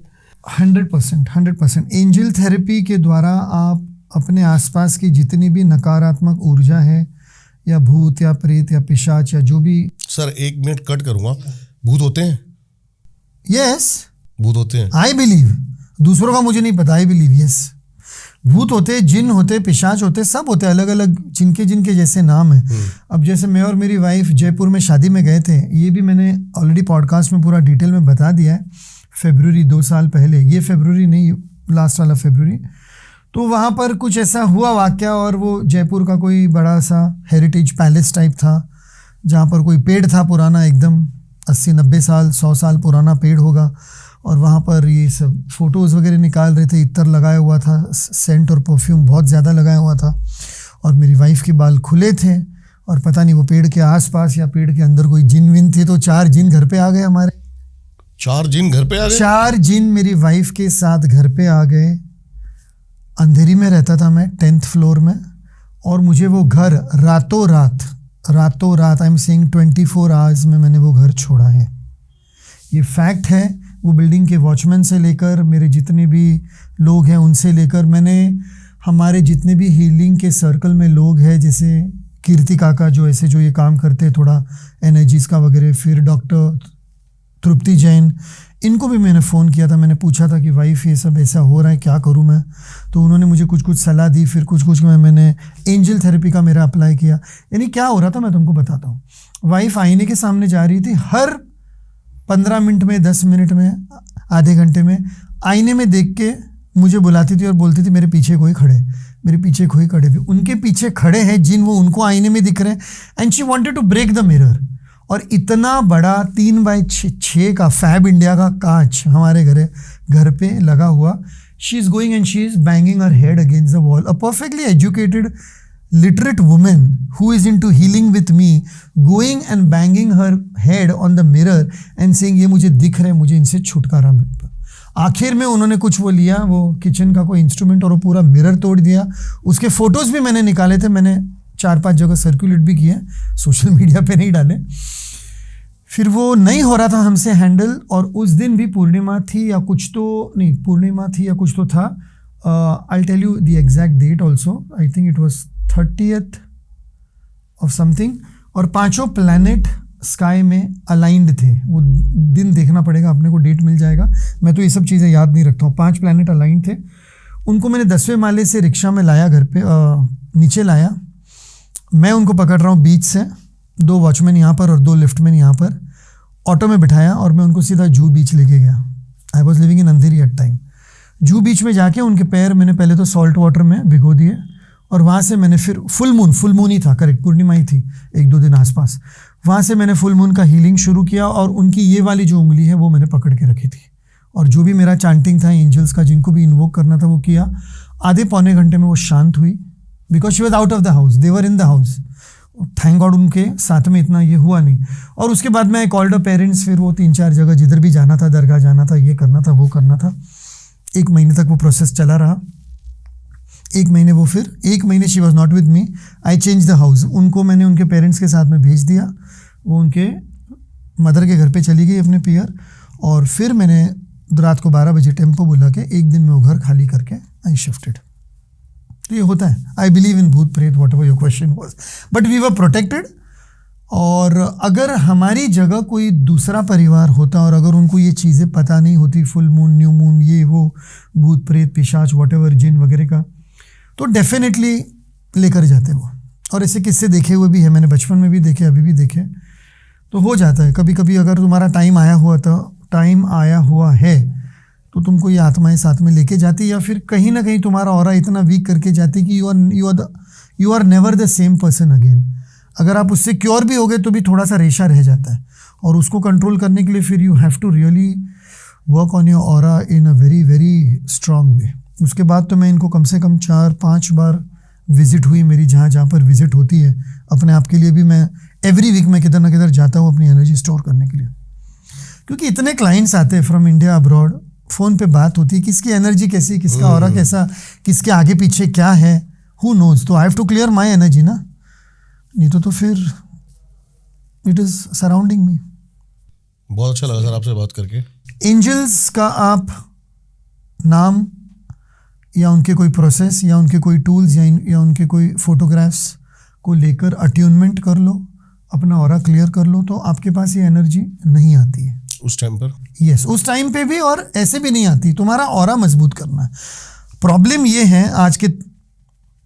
100%। एंजल थेरेपी के द्वारा आप अपने आसपास की जितनी भी नकारात्मक ऊर्जा है, या भूत या प्रेत या पिशाच या जो भी। सर 1 मिनट कट करूंगा, भूत होते हैं? यस, भूत होते हैं। आई बिलीव, दूसरों का मुझे नहीं पता, आई बिलीव यस। भूत होते, जिन होते, पिशाच होते, सब होते, अलग अलग जिनके जिनके जैसे नाम है। अब जैसे मैं और मेरी वाइफ जयपुर में शादी में गए थे, ये भी मैंने ऑलरेडी पॉडकास्ट में पूरा डिटेल में बता दिया है, फरवरी 2 साल पहले, ये फरवरी नहीं, लास्ट वाला फरवरी। तो वहाँ पर कुछ ऐसा हुआ वाक़या, और वो जयपुर का कोई बड़ा सा हेरिटेज पैलेस टाइप था, जहाँ पर कोई पेड़ था पुराना, एकदम 80-90 साल 100 साल पुराना पेड़ होगा, और वहाँ पर ये सब फ़ोटोज़ वगैरह निकाल रहे थे, इत्र लगाया हुआ था, सेंट और परफ्यूम बहुत ज़्यादा लगाया हुआ था, और मेरी वाइफ के बाल खुले थे, और पता नहीं वो पेड़ के आसपास या पेड़ के अंदर कोई जिन विन थे, तो 4 जिन घर पे आ गए हमारे। 4 जिन घर पे आ गए? 4 जिन मेरी वाइफ के साथ घर पे आ गए। अंधेरी में रहता था मैं, 10th फ्लोर में, और मुझे वो घर रातों रात आई एम सेइंग 24 आवर्स में मैंने वो घर छोड़ा है। ये फैक्ट है। वो बिल्डिंग के वॉचमैन से लेकर मेरे जितने भी लोग हैं उनसे लेकर, मैंने हमारे जितने भी हीलिंग के सर्कल में लोग हैं, जैसे कीर्ति काका जो ऐसे जो ये काम करते हैं थोड़ा एनर्जीज़ का वगैरह, फिर डॉक्टर तृप्ति जैन, इनको भी मैंने फ़ोन किया था, मैंने पूछा था कि वाइफ ये सब ऐसा हो रहा है, क्या करूं मैं? तो उन्होंने मुझे कुछ सलाह दी, फिर कुछ मैंने एंजल थेरेपी का मेरा अप्लाई किया। यानी क्या हो रहा था मैं तुमको बताता हूँ। वाइफ आईने के सामने जा रही थी, हर 15 मिनट में, 10 मिनट में, आधे घंटे में आईने में देख के मुझे बुलाती थी और बोलती थी मेरे पीछे कोई खड़े, मेरे पीछे कोई खड़े भी। उनके पीछे खड़े हैं जिन, वो उनको आईने में दिख रहे हैं, and she wanted to break the mirror. और इतना बड़ा 3x6 का फैब इंडिया का कांच हमारे घर पे लगा हुआ, she is going and she is banging her head against the wall. A perfectly educated literate woman who is into healing with me going and banging her head on the mirror and saying ये मुझे दिख रहा है, मुझे इनसे छुटकारा मिलता। आखिर में उन्होंने कुछ वो लिया, वो किचन का कोई इंस्ट्रूमेंट, और वो पूरा मिरर तोड़ दिया। उसके फोटोज़ भी मैंने निकाले थे, मैंने 4-5 जगह सर्कुलेट भी किए, सोशल मीडिया पे नहीं डाले। फिर वो नहीं हो रहा था हमसे हैंडल, और उस दिन भी पूर्णिमा थी या कुछ तो नहीं, पूर्णिमा थी या कुछ तो था। I'll tell you the exact date also. I think it was 30th of something, और 5 प्लैनेट स्काई में अलाइंड थे। वो दिन देखना पड़ेगा अपने को, डेट मिल जाएगा, मैं तो ये सब चीज़ें याद नहीं रखता हूँ। 5 प्लैनेट अलाइंड थे। उनको मैंने 10वें माले से रिक्शा में लाया, घर पे नीचे लाया। मैं उनको पकड़ रहा हूँ बीच से, 2 वॉचमैन यहाँ पर और 2 लिफ्टमैन यहाँ पर, ऑटो में बिठाया, और मैं उनको सीधा जूहू बीच लेके गया। I was living in Andheri at time. Juhu beach में जाके उनके पैर मैंने पहले तो सॉल्ट वाटर में भिगो दिए, और वहाँ से मैंने फिर फुल मून ही था, करेक्ट पूर्णिमा ही थी 1-2 दिन आसपास। वहाँ से मैंने फुल मून का हीलिंग शुरू किया, और उनकी ये वाली जो उंगली है वो मैंने पकड़ के रखी थी, और जो भी मेरा चांटिंग था एंजल्स का, जिनको भी इन्वोक करना था वो किया। आधे पौने घंटे में वो शांत हुई, because she was out of the house, they were in the house. Thank God उनके साथ में इतना ये हुआ नहीं। और उसके बाद मैं कॉल्ड द पेरेंट्स, फिर वो 3-4 जगह जिधर भी जाना था, दरगाह जाना था, ये करना था, वो करना था। 1 महीने तक वो प्रोसेस चला रहा। 1 महीने वो फिर 1 महीने she was not with me, I change the house. उनको मैंने उनके पेरेंट्स के साथ में भेज दिया, वो उनके मदर के घर पे चली गई अपने पियर। और फिर मैंने रात को 12 बजे टेम्पो बुला के 1 दिन में वो घर खाली करके आई शिफ्टेड। तो ये होता है. आई बिलीव इन भूत प्रेत, whatever your question was, but we were protected. और अगर हमारी जगह कोई दूसरा परिवार होता और अगर उनको ये चीज़ें पता नहीं होती, फुल मून, न्यू मून, ये वो, भूत प्रेत पिशाच वॉट एवर, जिन वगैरह का, तो डेफिनेटली लेकर जाते वो. और ऐसे किस्से देखे हुए भी है, मैंने बचपन में भी देखे, अभी भी देखे. तो हो जाता है कभी कभी. अगर तुम्हारा टाइम आया हुआ है तो तुमको ये आत्माएं साथ में लेके जाती, या फिर कहीं ना कहीं तुम्हारा ऑरा इतना वीक करके जाती कि you are never the same person again. अगर आप उससे क्योर भी हो गए तो भी थोड़ा सा रेशा रह जाता है. और उसको कंट्रोल करने के लिए फिर you have to really work on your aura in a very very strong way. उसके बाद तो मैं इनको कम से कम 4-5 बार विजिट हुई मेरी, जहाँ पर विजिट होती है अपने आप के लिए भी. मैं एवरी वीक में किधर ना किधर जाता हूँ अपनी एनर्जी स्टोर करने के लिए, क्योंकि इतने क्लाइंट्स आते हैं फ्रॉम इंडिया अब्रॉड. फ़ोन पे बात होती है, किसकी एनर्जी कैसी, किसका ऑरा कैसा, किसके आगे पीछे क्या है, हु नोज. तो I have to clear my energy ना, नहीं तो फिर इट इज़ सराउंडिंग मी. बहुत अच्छा लगा सर आपसे बात करके. एंजल्स का आप नाम या उनके कोई प्रोसेस या उनके कोई टूल्स या उनके कोई फोटोग्राफ्स को लेकर अट्यूनमेंट कर लो, अपना ऑरा क्लियर कर लो, तो आपके पास ये एनर्जी नहीं आती है उस टाइम पर. यस, उस टाइम पे भी और ऐसे भी नहीं आती. तुम्हारा ऑरा मजबूत करना है. प्रॉब्लम ये है आज के,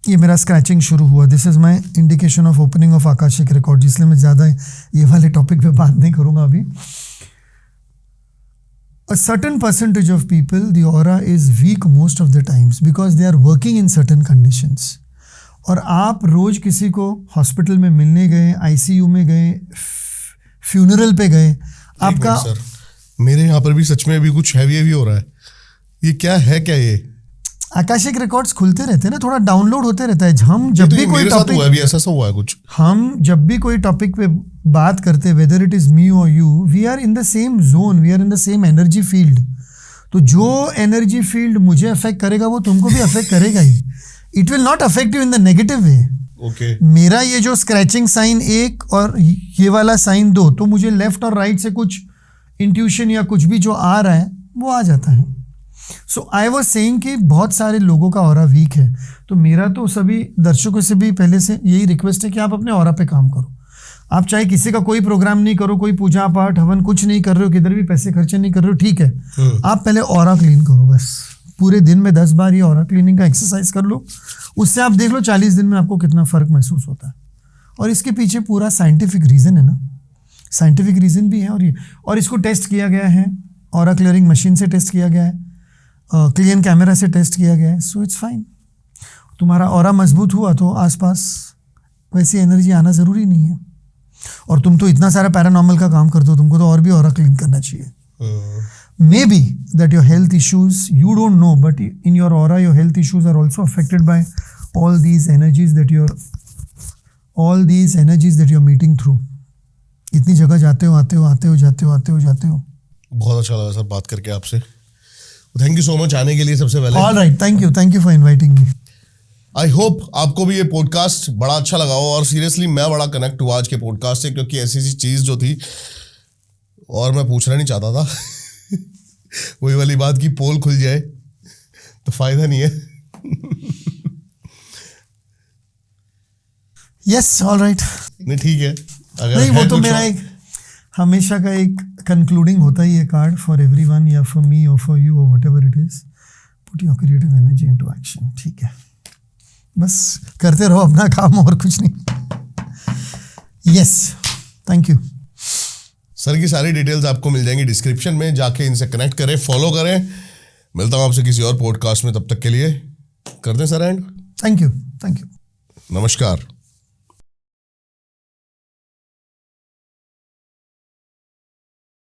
ये मेरा स्क्रैचिंग शुरू हुआ, this is my indication of opening of Akashic record, इसलिए मैं ज़्यादा ये वाले टॉपिक पे बात नहीं करूँगा अभी. A certain percentage of people, the aura is weak most of the times because they are working in certain conditions. और आप रोज किसी को हॉस्पिटल में मिलने गए, आईसीयू में गए, फ्यूनरल पे गए, आपका सर मेरे यहाँ पर भी सच में अभी कुछ हैवी हो रहा है. ये क्या है, क्या ये आकाशिक रिकॉर्ड्स खुलते रहते हैं ना, थोड़ा डाउनलोड होते रहता है. हम जब भी कोई टॉपिक, अभी ऐसा हुआ है कुछ, हम जब भी कोई टॉपिक पे बात करते, वेदर इट इज़ मी और you, we are in the same zone, we are in the same energy field. तो जो एनर्जी फील्ड मुझे अफेक्ट करेगा वो तुमको भी अफेक्ट करेगा ही. It will not affect you in the negative way. Okay. मेरा ये जो स्क्रैचिंग साइन 1 और ये वाला साइन 2, तो मुझे लेफ्ट और राइट से कुछ इंट्यूशन या कुछ भी जो आ रहा है वो आ जाता है. सो आई वॉज सेइंग कि बहुत सारे लोगों का ऑरा वीक है. तो मेरा तो सभी दर्शकों से भी पहले से यही रिक्वेस्ट है कि आप अपने ऑरा पे काम करो. आप चाहे किसी का कोई प्रोग्राम नहीं करो, कोई पूजा पाठ हवन कुछ नहीं कर रहे हो, किधर भी पैसे खर्चे नहीं कर रहे हो, ठीक है, आप पहले ऑरा क्लीन करो. बस पूरे दिन में 10 बार ये ऑरा क्लीनिंग का एक्सरसाइज कर लो. उससे आप देख लो 40 दिन में आपको कितना फ़र्क महसूस होता है. और इसके पीछे पूरा साइंटिफिक रीज़न है ना, साइंटिफिक रीज़न भी है. और इसको टेस्ट किया गया है, ऑरा क्लियरिंग मशीन से टेस्ट किया गया है, क्लियन कैमरा से टेस्ट किया गया है. So it's fine. तुम्हारा ऑरा मजबूत हुआ तो आसपास वैसी एनर्जी आना ज़रूरी नहीं है. और तुम तो इतना सारा पैरानॉर्मल का काम करते हो, तुमको तो और भी ऑरा क्लीन करना चाहिए. Maybe that your health issues, you don't know, but in your aura your health issues are also affected by all these energies that you're meeting through. इतनी जगह जाते हो, आते हो. बहुत अच्छा लगा सर बात करके आपसे. थैंक यू सो मच आने के लिए सबसे पहले. All right, thank you for inviting me. I hope आपको भी ये पॉडकास्ट बड़ा अच्छा लगा हो. और सीरियसली मैं बड़ा कनेक्ट हुआ आज के पॉडकास्ट से, क्योंकि ऐसी चीज़ जो थी और मैं पूछना नहीं चाहता था वही वाली बात की पोल खुल जाए तो फायदा नहीं है. Yes, all right. नहीं ठीक है. नहीं, वो तो मेरा एक हमेशा का एक कंक्लूडिंग होता ही है कार्ड फॉर एवरीवन, या फॉर मी और फॉर यू और whatever it is. Put your creative energy into action. ठीक है, बस करते रहो अपना काम और कुछ नहीं. Yes, thank you. सर की सारी डिटेल्स आपको मिल जाएंगी डिस्क्रिप्शन में, जाके इनसे कनेक्ट करें, फॉलो करें. मिलता हूँ आपसे किसी और पॉडकास्ट में, तब तक के लिए करते हैं सर एंड. Thank you. नमस्कार.